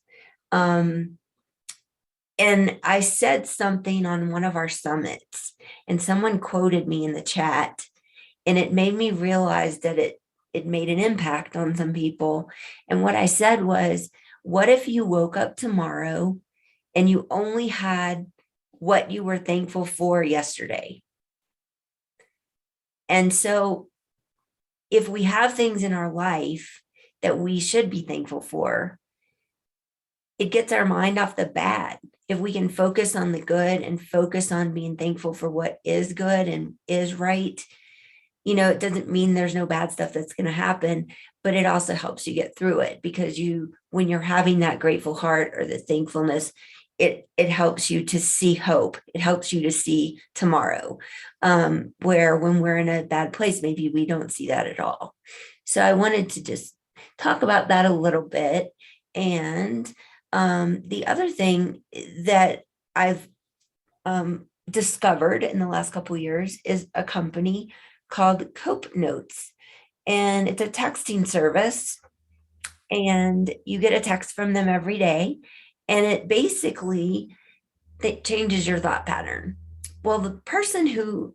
And I said something on one of our summits, and someone quoted me in the chat, and it made me realize that it made an impact on some people. And what I said was, what if you woke up tomorrow and you only had what you were thankful for yesterday? And so if we have things in our life that we should be thankful for, it gets our mind off the bad. If we can focus on the good and focus on being thankful for what is good and is right, it doesn't mean there's no bad stuff that's going to happen, but it also helps you get through it because when you're having that grateful heart or the thankfulness, it helps you to see hope. It helps you to see tomorrow, where when we're in a bad place, maybe we don't see that at all. So I wanted to just talk about that a little bit. And the other thing that I've discovered in the last couple of years is a company called Cope Notes, and it's a texting service, and you get a text from them every day, and it basically changes your thought pattern. Well, the person who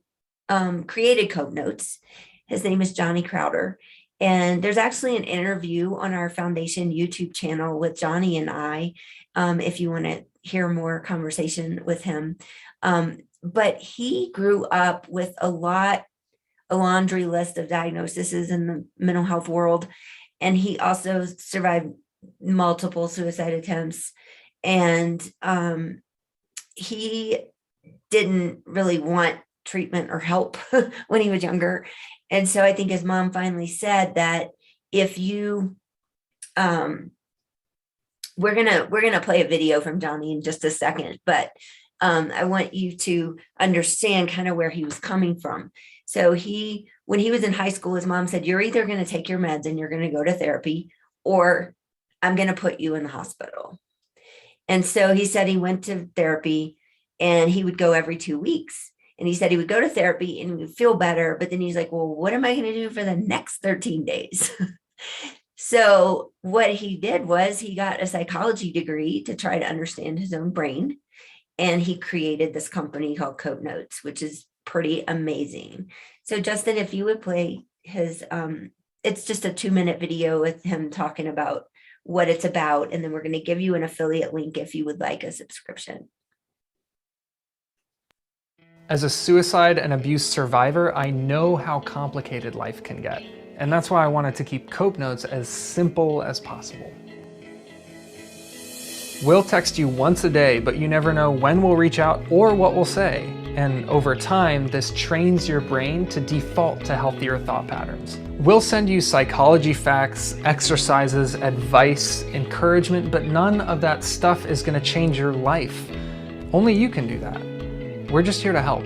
created Cope Notes, his name is Johnny Crowder. And there's actually an interview on our foundation YouTube channel with Johnny and I, if you want to hear more conversation with him. But he grew up with a laundry list of diagnoses in the mental health world. And he also survived multiple suicide attempts. And he didn't really want treatment or help when he was younger. And so I think his mom finally said that if you, we're gonna play a video from Johnny in just a second, but I want you to understand kind of where he was coming from. So when he was in high school, his mom said, you're either going to take your meds and you're going to go to therapy, or I'm going to put you in the hospital. And so he said he went to therapy and he would go every 2 weeks. And he said he would go to therapy and he would feel better. But then he's like, well, what am I going to do for the next 13 days? So what he did was he got a psychology degree to try to understand his own brain. And he created this company called Cope Notes, which is pretty amazing. So Justin, if you would play his, it's just a 2-minute video with him talking about what it's about. And then we're going to give you an affiliate link if you would like a subscription. As a suicide and abuse survivor, I know how complicated life can get. And that's why I wanted to keep Cope Notes as simple as possible. We'll text you once a day, but you never know when we'll reach out or what we'll say. And over time, this trains your brain to default to healthier thought patterns. We'll send you psychology facts, exercises, advice, encouragement, but none of that stuff is going to change your life. Only you can do that. We're just here to help.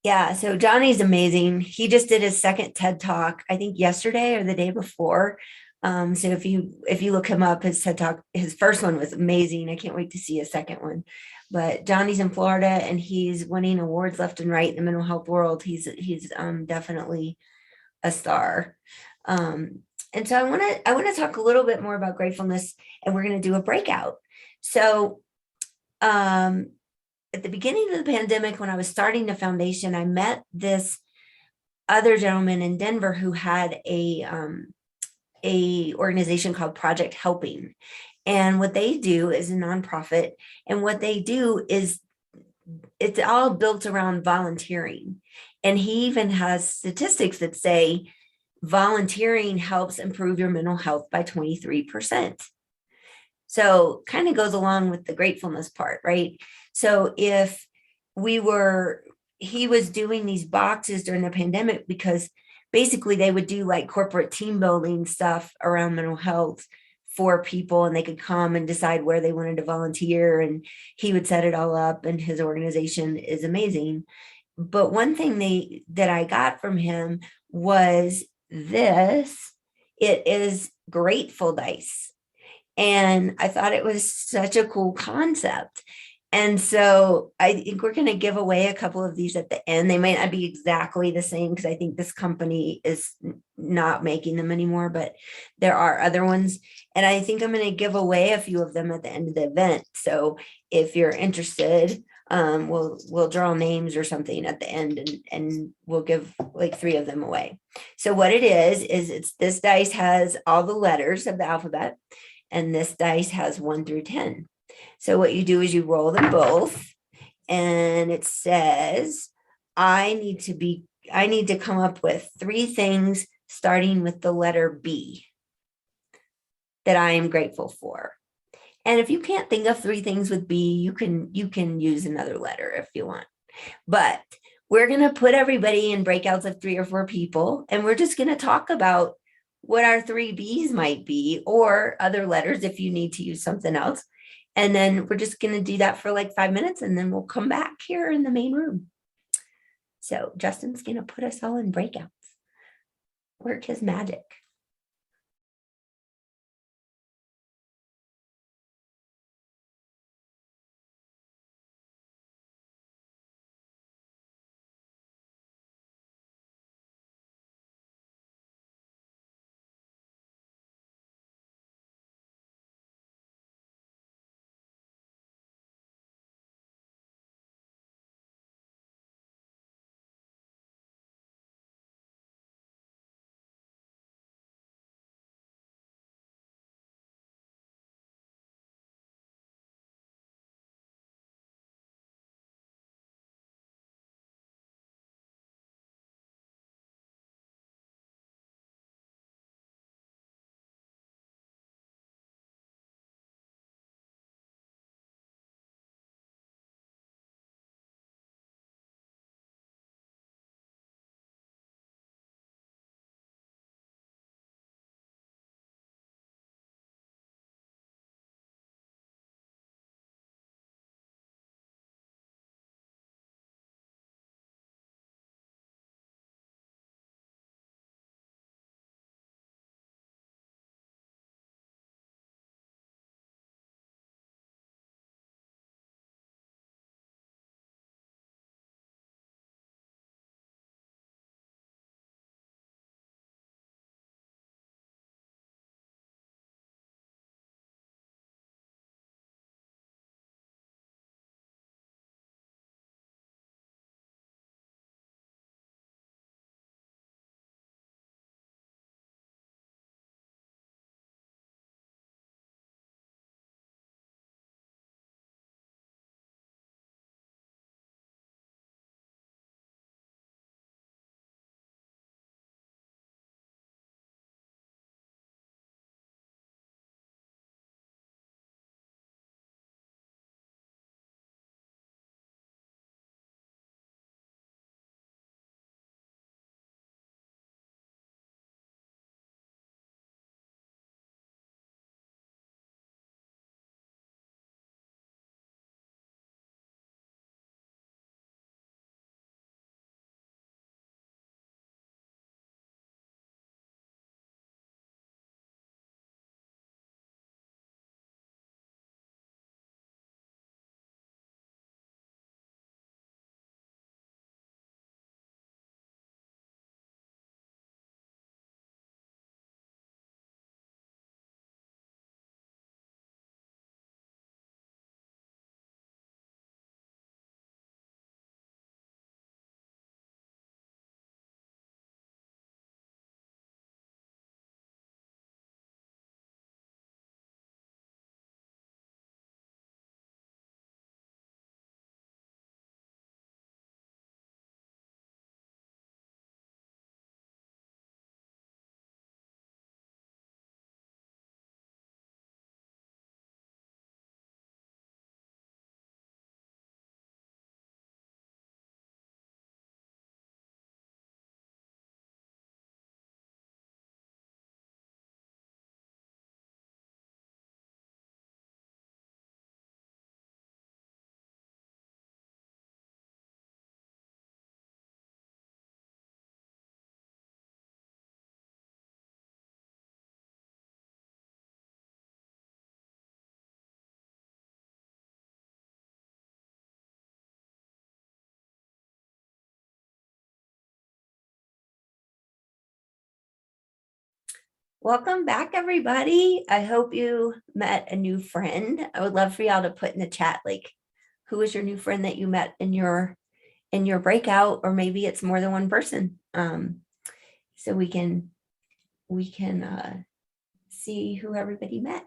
Yeah, so Johnny's amazing. He just did his second TED Talk, I think yesterday or the day before. So if you look him up, his TED Talk, his first one was amazing. I can't wait to see his second one. But Johnny's in Florida and he's winning awards left and right in the mental health world. He's definitely a star. And so I want to talk a little bit more about gratefulness, and we're going to do a breakout. So at the beginning of the pandemic, when I was starting the foundation, I met this other gentleman in Denver who had a organization called Project Helping. And what they do is a nonprofit. And what they do is it's all built around volunteering. And he even has statistics that say volunteering helps improve your mental health by 23%. So kind of goes along with the gratefulness part, right? So if he was doing these boxes during the pandemic because basically they would do like corporate team building stuff around mental health for people, and they could come and decide where they wanted to volunteer, and he would set it all up, and his organization is amazing. But one thing that I got from him was this. It is grateful dice. And I thought it was such a cool concept. And so I think we're going to give away a couple of these at the end. They might not be exactly the same because I think this company is not making them anymore, but there are other ones. And I think I'm going to give away a few of them at the end of the event. So if you're interested, we'll draw names or something at the end, and we'll give like 3 of them away. So what it is this dice has all the letters of the alphabet, and this dice has 1 through 10. So what you do is you roll them both, and it says, I need to come up with 3 things starting with the letter B that I am grateful for. And if you can't think of 3 things with B, you can use another letter if you want. But we're going to put everybody in breakouts of 3 or 4 people, and we're just going to talk about what our 3 Bs might be, or other letters if you need to use something else. And then we're just going to do that for like 5 minutes, and then we'll come back here in the main room. So Justin's going to put us all in breakouts. Work his magic. Welcome back, everybody. I hope you met a new friend. I would love for y'all to put in the chat, like, who is your new friend that you met in your breakout, or maybe it's more than one person. So we can see who everybody met.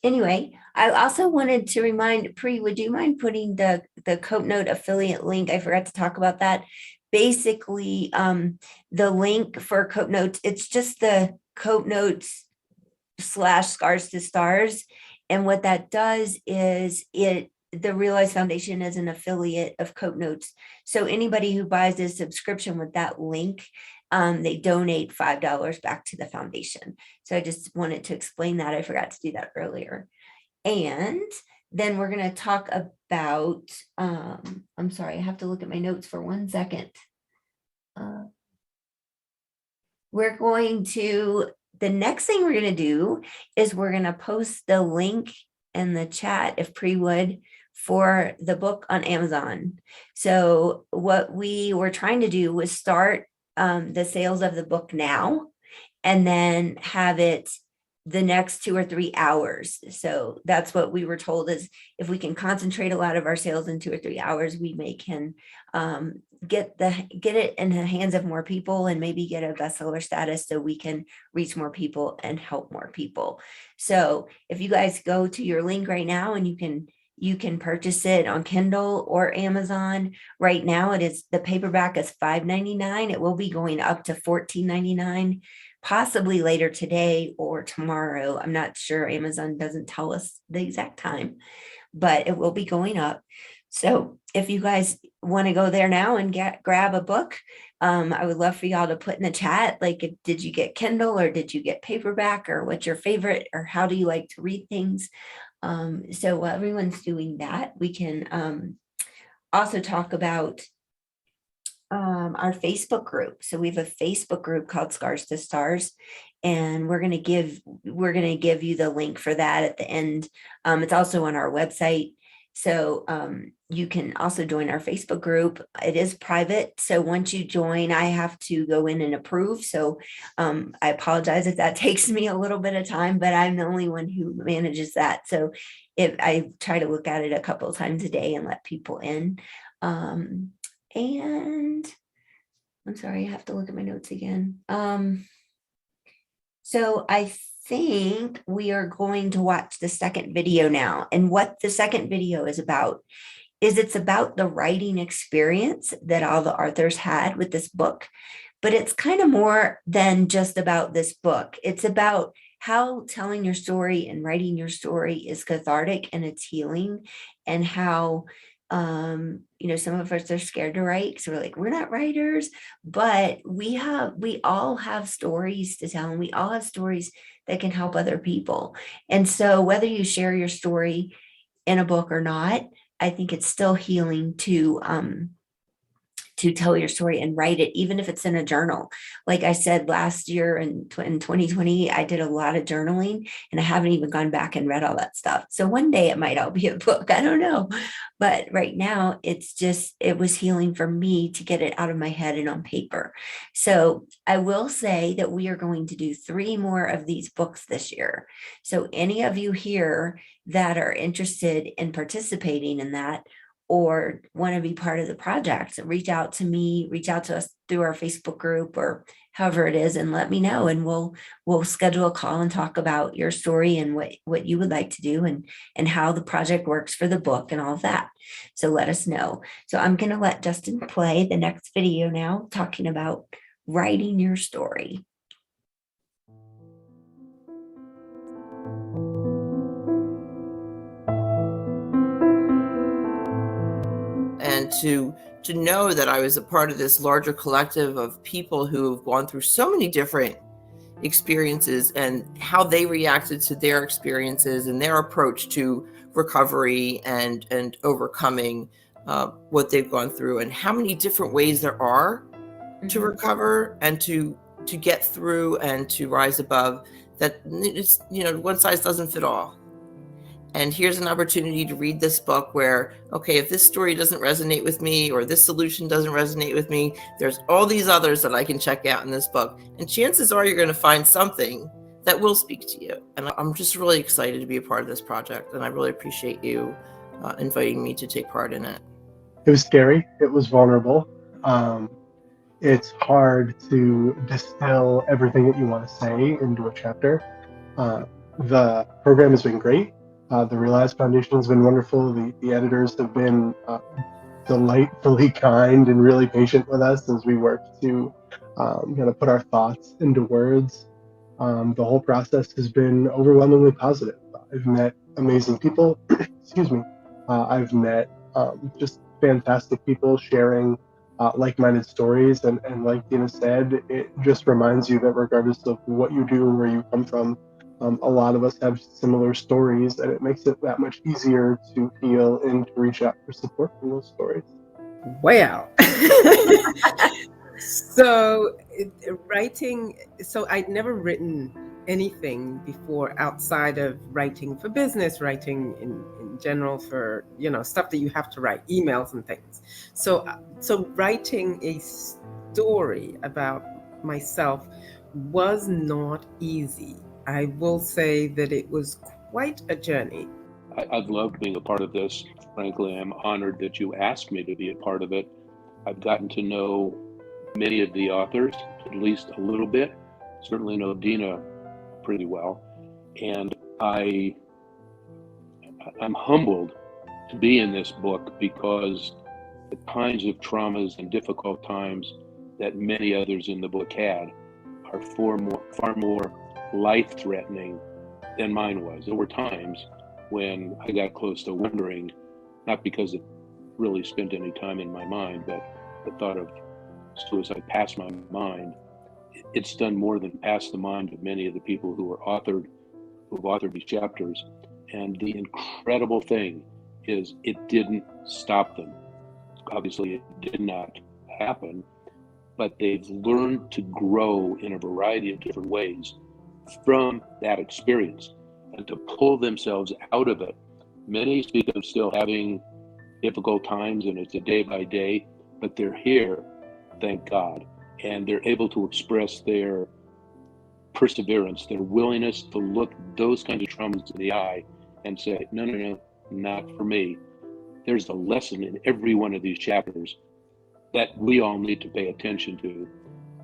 Anyway, I also wanted to remind Pri, would you mind putting the Cope Note affiliate link? I forgot to talk about that. Basically, the link for Cope Notes, it's just the Cope Notes /Scars to Stars. And what that does is the Realize Foundation is an affiliate of Cope Notes. So anybody who buys a subscription with that link, they donate $5 back to the foundation. So I just wanted to explain that. I forgot to do that earlier. And then we're going to talk about, I'm sorry, I have to look at my notes for 1 second. The next thing we're going to do is we're going to post the link in the chat, if Pri would, for the book on Amazon. So what we were trying to do was start the sales of the book now, and then have it the next 2 or 3 hours. So that's what we were told, is if we can concentrate a lot of our sales in 2 or 3 hours, we can get it in the hands of more people, and maybe get a bestseller status, so we can reach more people and help more people. So if you guys go to your link right now, and you can purchase it on Kindle or Amazon. Right now, the paperback is $5.99. It will be going up to $14.99, possibly later today or tomorrow. I'm not sure. Amazon doesn't tell us the exact time, but it will be going up. So if you guys want to go there now and grab a book, I would love for y'all to put in the chat, like, did you get Kindle or did you get paperback, or what's your favorite, or how do you like to read things? So while everyone's doing that, we can also talk about our Facebook group. So we have a Facebook group called Scars to Stars, and we're going to give you the link for that at the end. It's also on our website. So you can also join our Facebook group. It is private. So once you join, I have to go in and approve. So I apologize if that takes me a little bit of time, but I'm the only one who manages that. So if I try to look at it a couple of times a day and let people in. And I'm sorry, I have to look at my notes again. So I think we are going to watch the second video now. And what the second video is about is it's about the writing experience that all the authors had with this book. But it's kind of more than just about this book. It's about how telling your story and writing your story is cathartic and it's healing, and how some of us are scared to write because we're like, we're not writers, but we all have stories to tell, and we all have stories that can help other people. And so whether you share your story in a book or not, I think it's still healing to tell your story and write it, even if it's in a journal. Like I said, last year in 2020, I did a lot of journaling, and I haven't even gone back and read all that stuff. So one day it might all be a book. I don't know. But right now it was healing for me to get it out of my head and on paper. So I will say that we are going to do 3 more of these books this year. So any of you here that are interested in participating in that, or want to be part of the project, reach out to me, reach out to us through our Facebook group or however it is, and let me know, and we'll schedule a call and talk about your story and what you would like to do, and how the project works for the book and all of that. So let us know. So I'm going to let Justin play the next video now, talking about writing your story. And to know that I was a part of this larger collective of people who have gone through so many different experiences, and how they reacted to their experiences and their approach to recovery and overcoming what they've gone through, and how many different ways there are to recover and to get through and to rise above. That it's, one size doesn't fit all. And here's an opportunity to read this book where, okay, if this story doesn't resonate with me, or this solution doesn't resonate with me, there's all these others that I can check out in this book. And chances are you're going to find something that will speak to you. And I'm just really excited to be a part of this project, and I really appreciate you inviting me to take part in it. It was scary. It was vulnerable. It's hard to distill everything that you want to say into a chapter. The program has been great. The Realize Foundation has been wonderful. The editors have been delightfully kind and really patient with us as we work to kind of put our thoughts into words. The whole process has been overwhelmingly positive. I've met amazing people. Excuse me. I've met just fantastic people sharing like-minded stories, and like Dina said, it just reminds you that regardless of what you do and where you come from, a lot of us have similar stories, and it makes it that much easier to feel and to reach out for support from those stories. Wow. So writing, so I'd never written anything before outside of writing for business, writing in general for, stuff that you have to write, emails and things. So writing a story about myself was not easy. I will say that it was quite a journey. I've loved being a part of this. Frankly, I'm honored that you asked me to be a part of it. I've gotten to know many of the authors, at least a little bit. Certainly know Dina pretty well. And I'm humbled to be in this book because the kinds of traumas and difficult times that many others in the book had are far more life-threatening than mine was. There were times when I got close to wondering, not because it really spent any time in my mind, but the thought of suicide passed my mind. It's done more than pass the mind of many of the people who've authored these chapters. And the incredible thing is it didn't stop them. Obviously, it did not happen, but they've learned to grow in a variety of different ways from that experience and to pull themselves out of it. Many speak of still having difficult times, and it's a day by day, but they're here, thank God, and they're able to express their perseverance, their willingness to look those kinds of traumas in the eye and say, no, not for me. There's a lesson in every one of these chapters that we all need to pay attention to.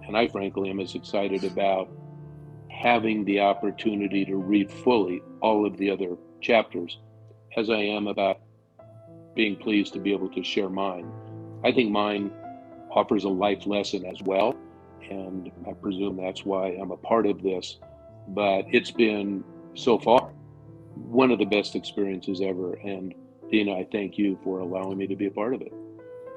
And I frankly am as excited about having the opportunity to read fully all of the other chapters as I am about being pleased to be able to share mine. I think mine offers a life lesson as well, and I presume that's why I'm a part of this. But it's been, so far, one of the best experiences ever. And Dina, I thank you for allowing me to be a part of it.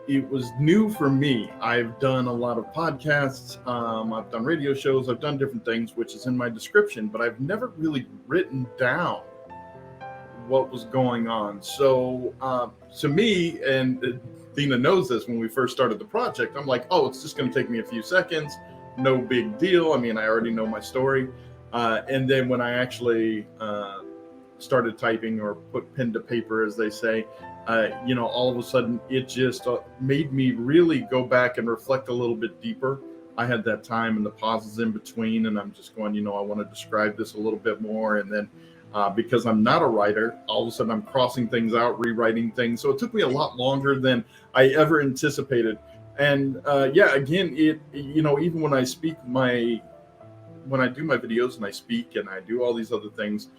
It was new for me. I've done a lot of podcasts, I've done radio shows, I've done different things, which is in my description, but I've never really written down what was going on. So to me, and Dina knows this, when we first started the project, I'm like, oh, it's just going to take me a few seconds, no big deal. I mean, I already know my story. And then when I actually started typing, or put pen to paper, as they say, all of a sudden it just made me really go back and reflect a little bit deeper. I had that time and the pauses in between, and I'm just going, I want to describe this a little bit more. And then because I'm not a writer, all of a sudden I'm crossing things out, rewriting things. So it took me a lot longer than I ever anticipated. And again, it, even when I speak when I do my videos and I speak and I do all these other things,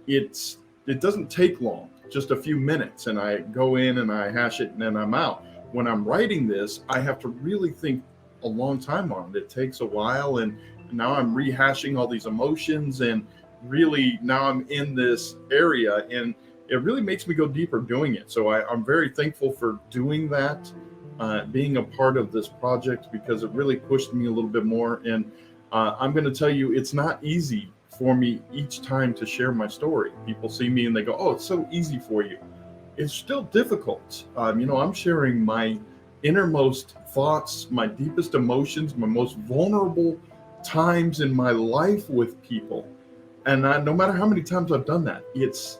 it doesn't take long, just a few minutes, and I go in and I hash it and then I'm out. When I'm writing this, I have to really think a long time on it. It takes a while, and now I'm rehashing all these emotions, and really now I'm in this area, and it really makes me go deeper doing it. So I'm very thankful for doing that, being a part of this project, because it really pushed me a little bit more. And I'm going to tell you, it's not easy for me each time to share my story. People see me and they go, oh, it's so easy for you. It's still difficult. I'm sharing my innermost thoughts, my deepest emotions, my most vulnerable times in my life with people. And no matter how many times I've done that, it's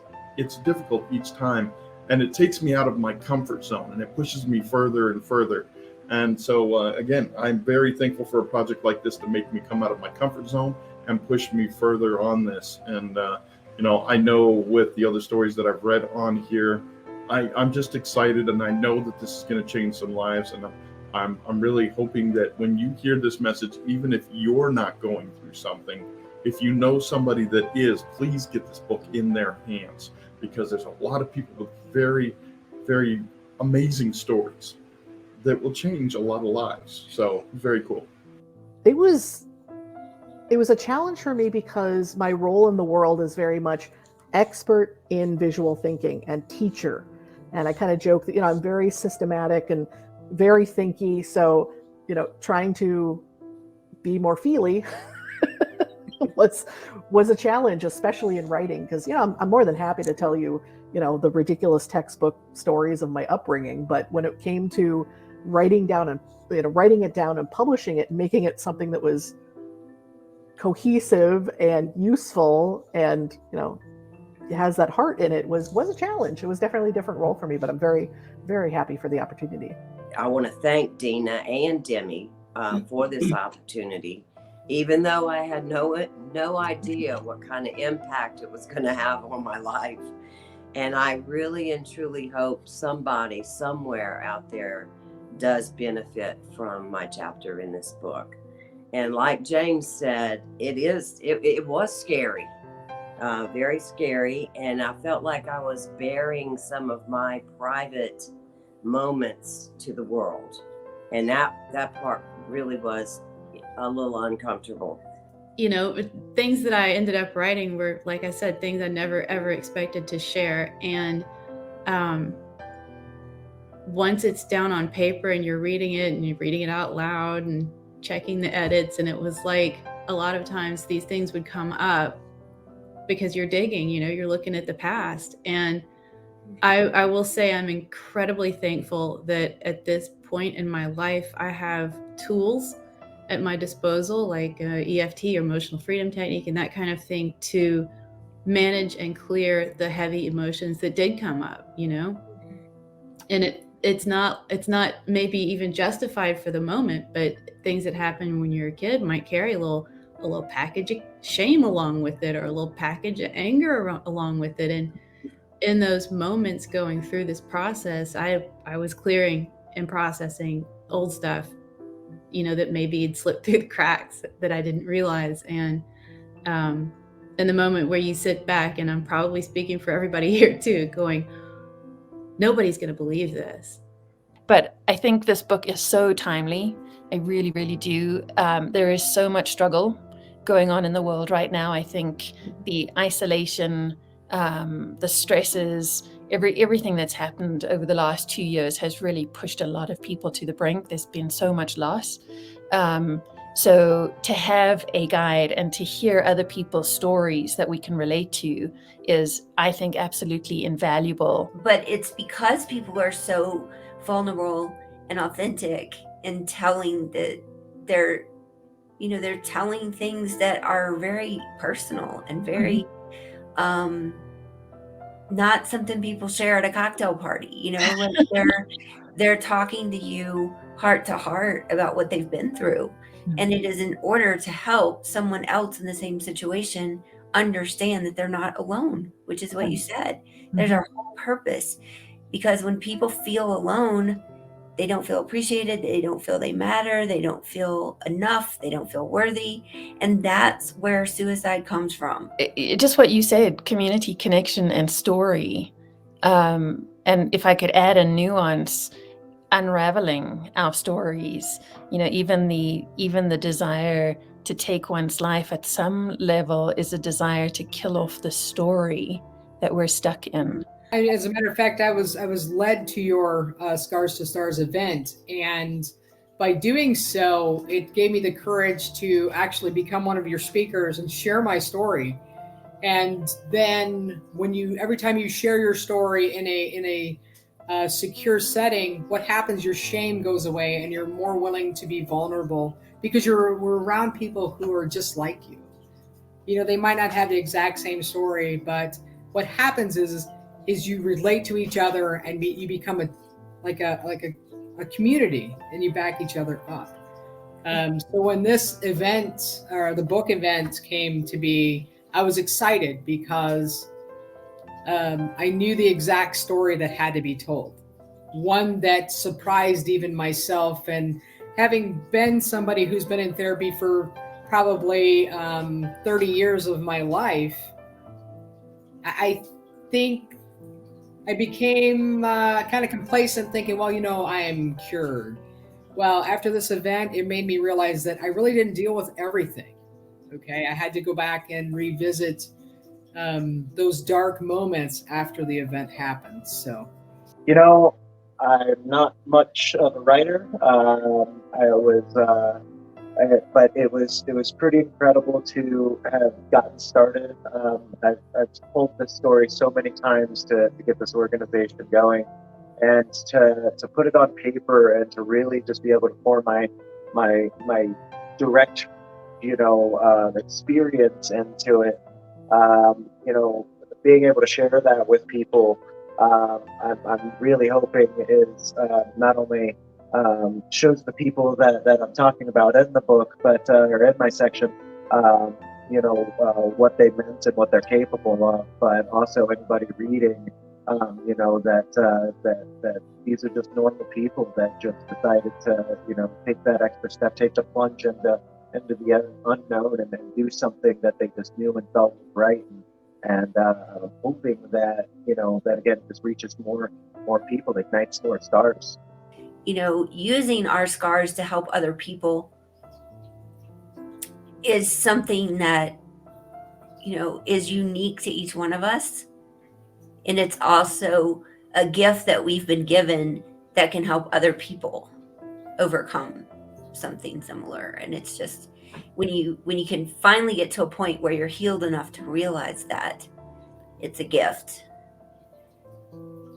difficult each time. And it takes me out of my comfort zone, and it pushes me further and further. And so, again, I'm very thankful for a project like this to make me come out of my comfort zone and pushed me further on this. And I know with the other stories that I've read on here, I'm just excited, and I know that this is going to change some lives. And I'm really hoping that when you hear this message, even if you're not going through something, if you know somebody that is, please get this book in their hands, because there's a lot of people with very, very amazing stories that will change a lot of lives. So very cool. It was a challenge for me because my role in the world is very much expert in visual thinking and teacher. And I kind of joke that, I'm very systematic and very thinky. So, trying to be more feely was a challenge, especially in writing, because, I'm more than happy to tell you, the ridiculous textbook stories of my upbringing. But when it came to writing it down and publishing it, and making it something that was cohesive and useful and, it has that heart in it, was a challenge. It was definitely a different role for me, but I'm very, very happy for the opportunity. I want to thank Dina and Demi for this opportunity, even though I had no idea what kind of impact it was going to have on my life. And I really and truly hope somebody somewhere out there does benefit from my chapter in this book. And like James said, it was scary, very scary. And I felt like I was bearing some of my private moments to the world. And that part really was a little uncomfortable. Things that I ended up writing were, like I said, things I never ever expected to share. And once it's down on paper and you're reading it out loud and checking the edits, and it was like a lot of times these things would come up because you're digging, you're looking at the past. And I will say I'm incredibly thankful that at this point in my life, I have tools at my disposal, like EFT, or emotional freedom technique, and that kind of thing, to manage and clear the heavy emotions that did come up, And it's not maybe even justified for the moment, but things that happen when you're a kid might carry a little package of shame along with it, or a little package of anger along with it. And in those moments going through this process, I was clearing and processing old stuff, that maybe had slipped through the cracks that I didn't realize. And in the moment where you sit back, and I'm probably speaking for everybody here too, going, nobody's going to believe this. But I think this book is so timely. I really, really do. There is so much struggle going on in the world right now. I think the isolation, the stresses, everything that's happened over the last 2 years has really pushed a lot of people to the brink. There's been so much loss. So to have a guide and to hear other people's stories that we can relate to is, I think, absolutely invaluable. But it's because people are so vulnerable and authentic in telling that they're telling things that are very personal and very not something people share at a cocktail party. Like they're talking to you heart to heart about what they've been through. And it is in order to help someone else in the same situation understand that they're not alone, which is what you said. There's our whole purpose. Because when people feel alone, they don't feel appreciated, they don't feel they matter, they don't feel enough, they don't feel worthy. And that's where suicide comes from. Just what you said, community, connection, and story. And if I could add a nuance, unraveling our stories, even the desire to take one's life at some level is a desire to kill off the story that we're stuck in. As a matter of fact, I was led to your Scars to Stars event, and by doing so, it gave me the courage to actually become one of your speakers and share my story. And then every time you share your story in a secure setting, what happens? Your shame goes away, and you're more willing to be vulnerable because we're around people who are just like you. They might not have the exact same story, but what happens is you relate to each other, and you become a community, and you back each other up. So when this event or the book event came to be, I was excited because I knew the exact story that had to be told. One that surprised even myself. And having been somebody who's been in therapy for probably 30 years of my life, I think I became kind of complacent, thinking, well, I am cured. Well, after this event, it made me realize that I really didn't deal with everything. Okay, I had to go back and revisit those dark moments after the event happened. So, I'm not much of a writer. But it was pretty incredible to have gotten started. I've told this story so many times to get this organization going, and to put it on paper and to really just be able to pour my direct experience into it. Being able to share that with people, I'm really hoping is not only shows the people that I'm talking about in the book, but or in my section, what they meant and what they're capable of, but also anybody reading, that these are just normal people that just decided to, take that extra step, take the plunge into the unknown and then do something that they just knew and felt was right. And hoping that, that again, just reaches more people, ignites more stars. Using our scars to help other people is something that, is unique to each one of us. And it's also a gift that we've been given that can help other people overcome something similar. And it's just when you can finally get to a point where you're healed enough to realize that it's a gift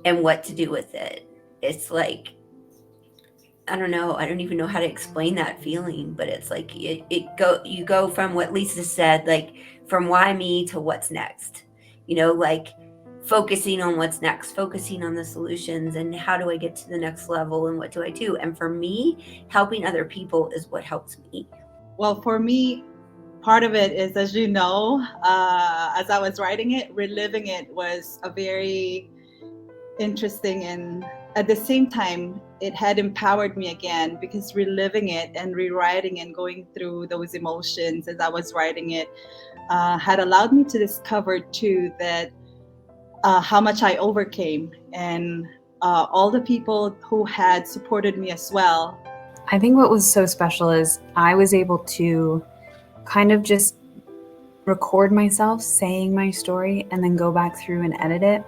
and what to do with it. It's like, I don't know. I don't even know how to explain that feeling, but it's like you go from what Lisa said, like from why me to what's next, like focusing on what's next, focusing on the solutions and how do I get to the next level and what do I do? And for me, helping other people is what helps me. Well, for me, part of it is, as you know, as I was writing it, reliving it was a very interesting, and at the same time it had empowered me again, because reliving it and rewriting and going through those emotions as I was writing it had allowed me to discover too that how much I overcame, and all the people who had supported me as well. I think what was so special is I was able to kind of just record myself saying my story and then go back through and edit it.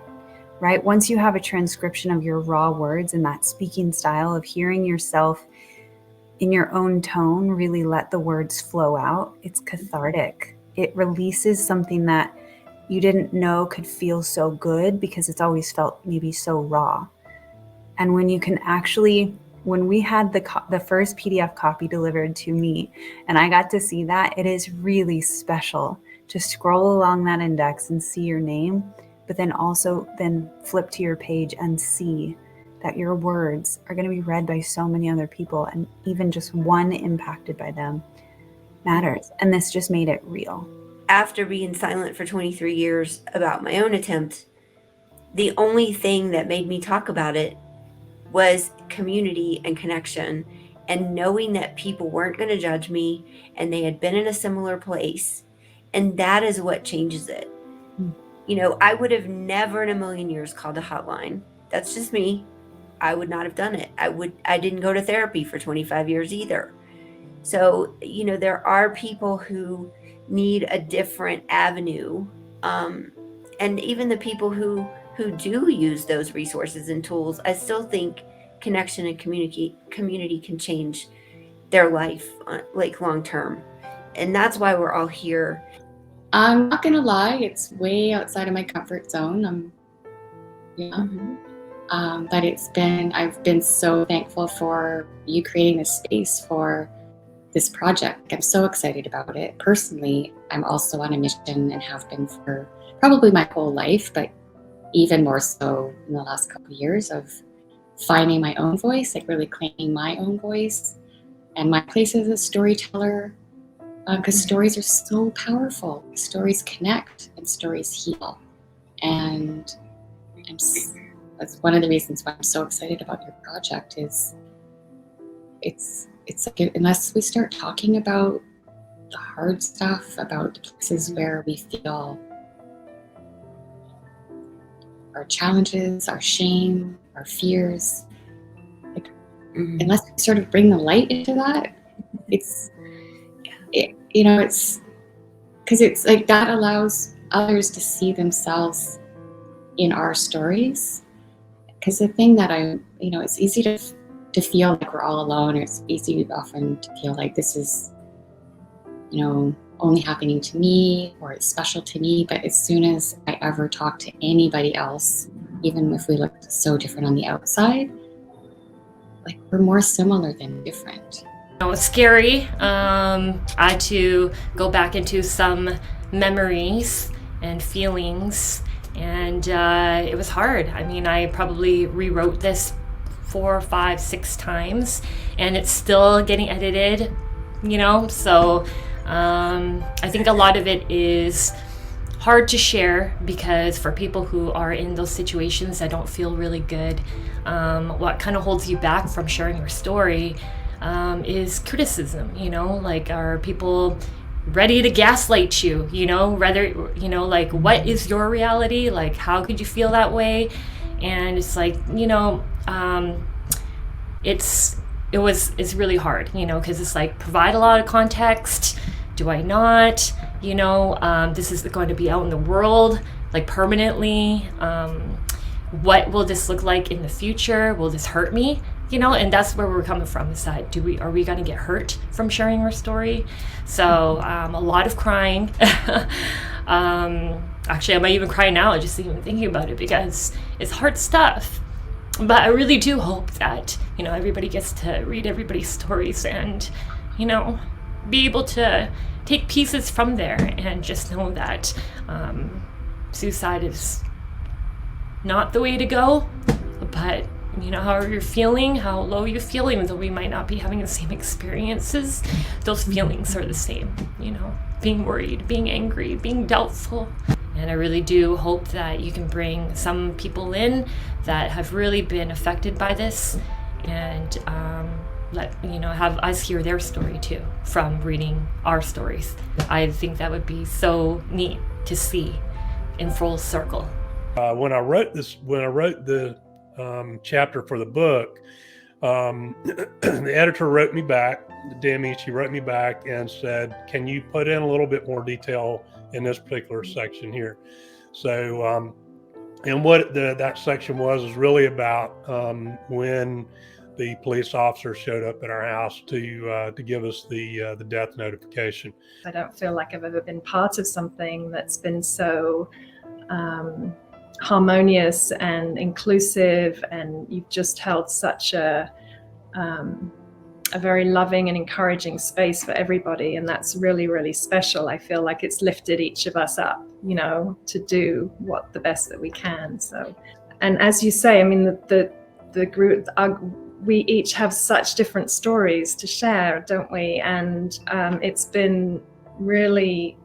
Right? Once you have a transcription of your raw words and that speaking style of hearing yourself in your own tone, really let the words flow out, it's cathartic. It releases something that you didn't know could feel so good because it's always felt maybe so raw. And when you can actually, when we had the first PDF copy delivered to me and I got to see that, it is really special to scroll along that index and see your name, but then also then flip to your page and see that your words are going to be read by so many other people, and even just one impacted by them matters. And this just made it real. After being silent for 23 years about my own attempt, the only thing that made me talk about it was community and connection, and knowing that people weren't going to judge me and they had been in a similar place. And that is what changes it. I would have never in a million years called a hotline. That's just me. I would not have done it. I didn't go to therapy for 25 years either. So, there are people who need a different avenue. And even the people who do use those resources and tools, I still think connection and community can change their life, like long term. And that's why we're all here. I'm not gonna lie, it's way outside of my comfort zone. But I've been so thankful for you creating this space for this project. I'm so excited about it. Personally, I'm also on a mission and have been for probably my whole life, but even more so in the last couple of years, of finding my own voice, like really claiming my own voice. and my place as a storyteller, because stories are so powerful. Stories connect and stories heal. And that's one of the reasons why I'm so excited about your project. Is it's like, unless we start talking about the hard stuff, about the places where we feel our challenges, our shame, our fears, like, unless we sort of bring the light into that, it's because it's like that allows others to see themselves in our stories. Because the thing that it's easy to feel like we're all alone, or it's easy often to feel like this is, only happening to me, or it's special to me. But as soon as I ever talk to anybody else, even if we look so different on the outside, like, we're more similar than different. It was scary. I had to go back into some memories and feelings, and it was hard. I mean, I probably rewrote this 4, 5, 6 times, and it's still getting edited, so I think a lot of it is hard to share, because for people who are in those situations that don't feel really good, what kind of holds you back from sharing your story is criticism. Like, are people ready to gaslight you? Like, what is your reality? Like, how could you feel that way? And it's like, it's really hard, because it's like, provide a lot of context. Do I not? This is going to be out in the world, like, permanently. What will this look like in the future? Will this hurt me? And that's where we're coming from, is that are we going to get hurt from sharing our story? So a lot of crying. Actually, I might even cry now just even thinking about it, because it's hard stuff. But I really do hope that, everybody gets to read everybody's stories and, be able to take pieces from there and just know that suicide is not the way to go. But however you're feeling, how low you feel, even though we might not be having the same experiences, those feelings are the same. Being worried, being angry, being doubtful. And I really do hope that you can bring some people in that have really been affected by this, and have us hear their story too, from reading our stories. I think that would be so neat to see in full circle. When I wrote the chapter for the book, the editor wrote me back, Demi, she wrote me back and said, can you put in a little bit more detail in this particular section here? So, and what that section was really about when the police officer showed up at our house to give us the death notification. I don't feel like I've ever been part of something that's been so harmonious and inclusive, and you've just held such a very loving and encouraging space for everybody, and that's really, really special. I feel like it's lifted each of us up, to do the best that we can. So, and as you say, I mean, the group, we each have such different stories to share, don't we? And it's been really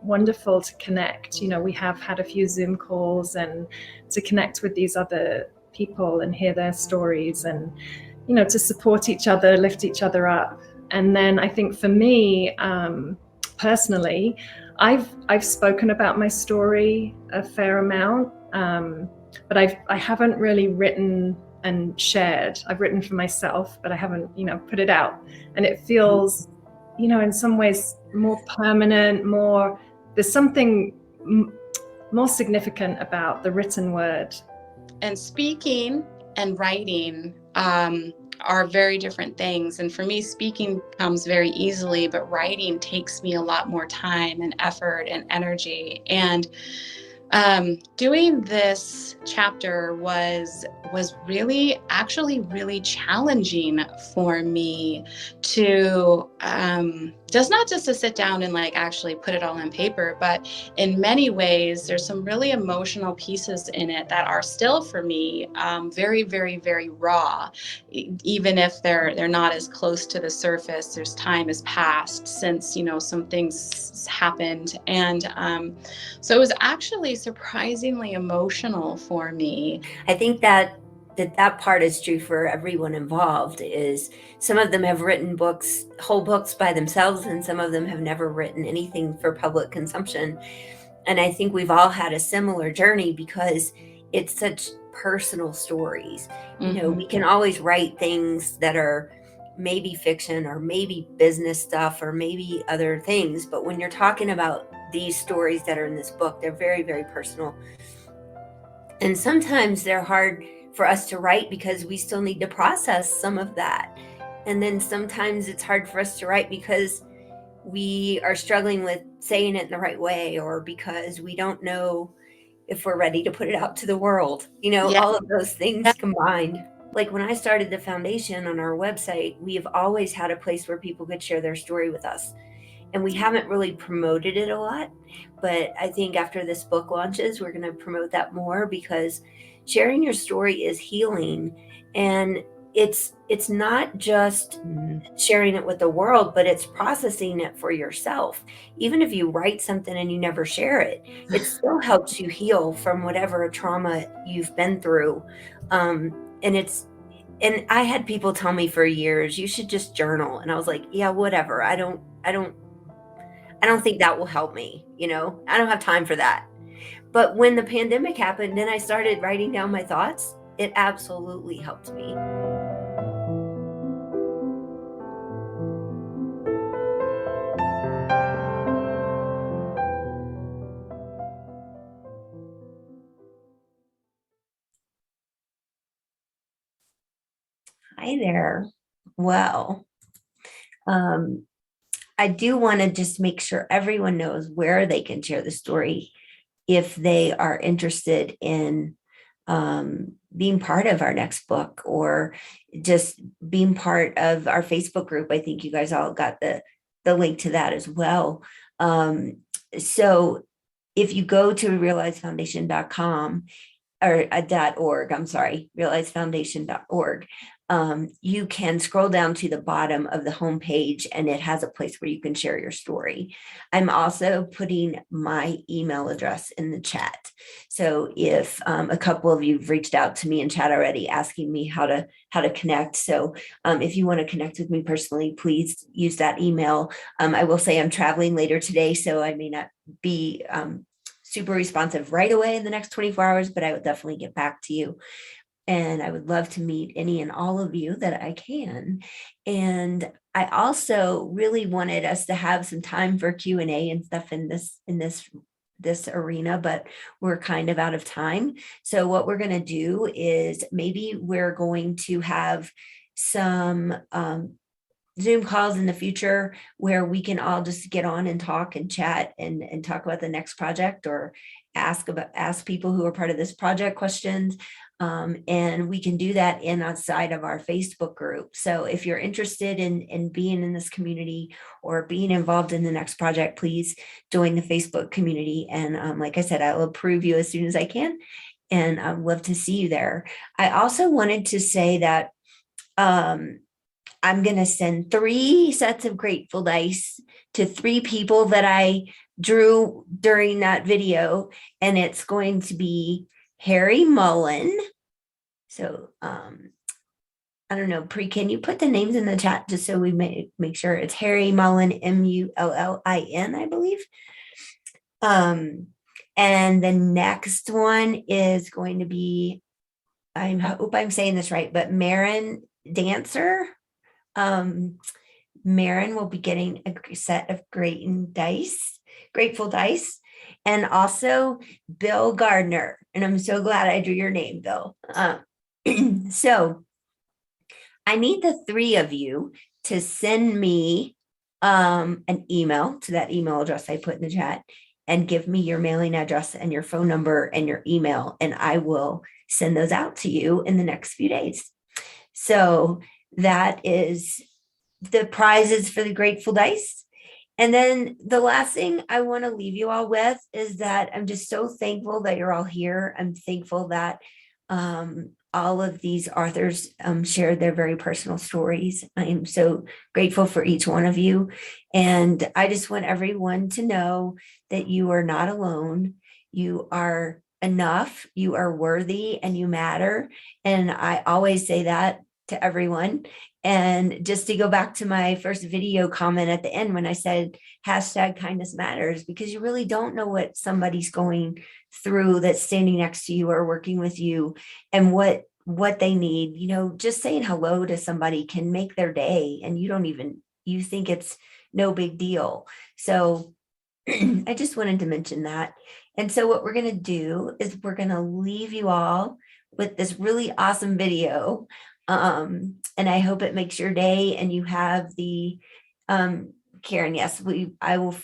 wonderful to connect. We have had a few Zoom calls, and to connect with these other people and hear their stories, and to support each other, lift each other up. And then I think for me, personally, I've spoken about my story a fair amount, but I haven't really written and shared. I've written for myself, but I haven't, put it out. And it feels, in some ways more permanent, there's something more significant about the written word. And speaking and writing are very different things. And for me, speaking comes very easily, but writing takes me a lot more time and effort and energy. And doing this chapter was really challenging for me to just not just to sit down and like actually put it all on paper, but in many ways there's some really emotional pieces in it that are still for me very, very, very raw. Even if they're not as close to the surface, there's time has passed since, you know, some things happened. And so it was actually surprisingly emotional for me. I think that part is true for everyone involved. Is some of them have written books, whole books by themselves, and some of them have never written anything for public consumption. And I think we've all had a similar journey because it's such personal stories. You know, we can always write things that are maybe fiction or maybe business stuff or maybe other things, but when you're talking about these stories that are in this book, they're very, very personal. And sometimes they're hard for us to write because we still need to process some of that. And then sometimes it's hard for us to write because we are struggling with saying it in the right way, or because we don't know if we're ready to put it out to the world. You know, all of those things combined. Like when I started the foundation on our website, we have always had a place where people could share their story with us. And we haven't really promoted it a lot, but I think after this book launches, we're going to promote that more, because sharing your story is healing. And it's not just sharing it with the world, but it's processing it for yourself. Even if you write something and you never share it, it still helps you heal from whatever trauma you've been through. And I had people tell me for years, you should just journal. And I was like, yeah, whatever. I don't think that will help me. You know, I don't have time for that. But when the pandemic happened and I started writing down my thoughts, it absolutely helped me. Hi there. Well, I do want to just make sure everyone knows where they can share the story if they are interested in being part of our next book, or just being part of our Facebook group. I think you guys all got the link to that as well. So if you go to realizefoundation.com or .org, I'm sorry, realizefoundation.org, you can scroll down to the bottom of the homepage and it has a place where you can share your story. I'm also putting my email address in the chat. So if a couple of you have reached out to me in chat already asking me how to connect. So if you want to connect with me personally, please use that email. I will say I'm traveling later today, so I may not be super responsive right away in the next 24 hours, but I will definitely get back to you. And I would love to meet any and all of you that I can. And I also really wanted us to have some time for Q&A and stuff in this arena, but we're kind of out of time. So what we're going to do is maybe we're going to have some Zoom calls in the future where we can all just get on and talk and chat and talk about the next project, or ask people who are part of this project questions. And we can do that outside of our Facebook group. So if you're interested in being in this community or being involved in the next project, please join the Facebook community. And like I said, I'll approve you as soon as I can. And I'd love to see you there. I also wanted to say that I'm going to send 3 sets of Grateful Dice to 3 people that I drew during that video. And it's going to be Harry Mullen. So I don't know, Pri, can you put the names in the chat just so we make sure it's Harry Mullen, Mullin, I believe. And the next one is going to be, I hope I'm saying this right, but Marin Dancer. Marin will be getting a set of Grateful Dice, and also Bill Gardner. And I'm so glad I drew your name, Bill. So I need the 3 of you to send me an email to that email address I put in the chat, and give me your mailing address and your phone number and your email, and I will send those out to you in the next few days. So that is the prizes for the Grateful Dice. And then the last thing I want to leave you all with is that I'm just so thankful that you're all here. I'm thankful that all of these authors shared their very personal stories. I am so grateful for each one of you. And I just want everyone to know that you are not alone. You are enough, you are worthy, and you matter. And I always say that to everyone. And just to go back to my first video comment at the end when I said #kindness matters, because you really don't know what somebody's going through that's standing next to you or working with you, and what they need. You know, just saying hello to somebody can make their day, and you think it's no big deal. So I just wanted to mention that. And so what we're going to do is we're going to leave you all with this really awesome video. And I hope it makes your day, and you have the Karen, yes, I will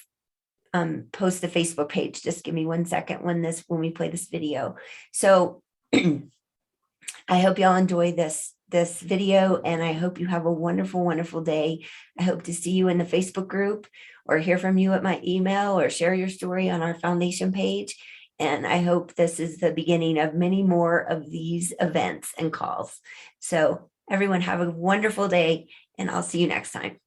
post the Facebook page. Just give me 1 second when we play this video. So I hope y'all enjoy this video, and I hope you have a wonderful, wonderful day. I hope to see you in the Facebook group, or hear from you at my email, or share your story on our foundation page. And I hope this is the beginning of many more of these events and calls. So everyone have a wonderful day, and I'll see you next time.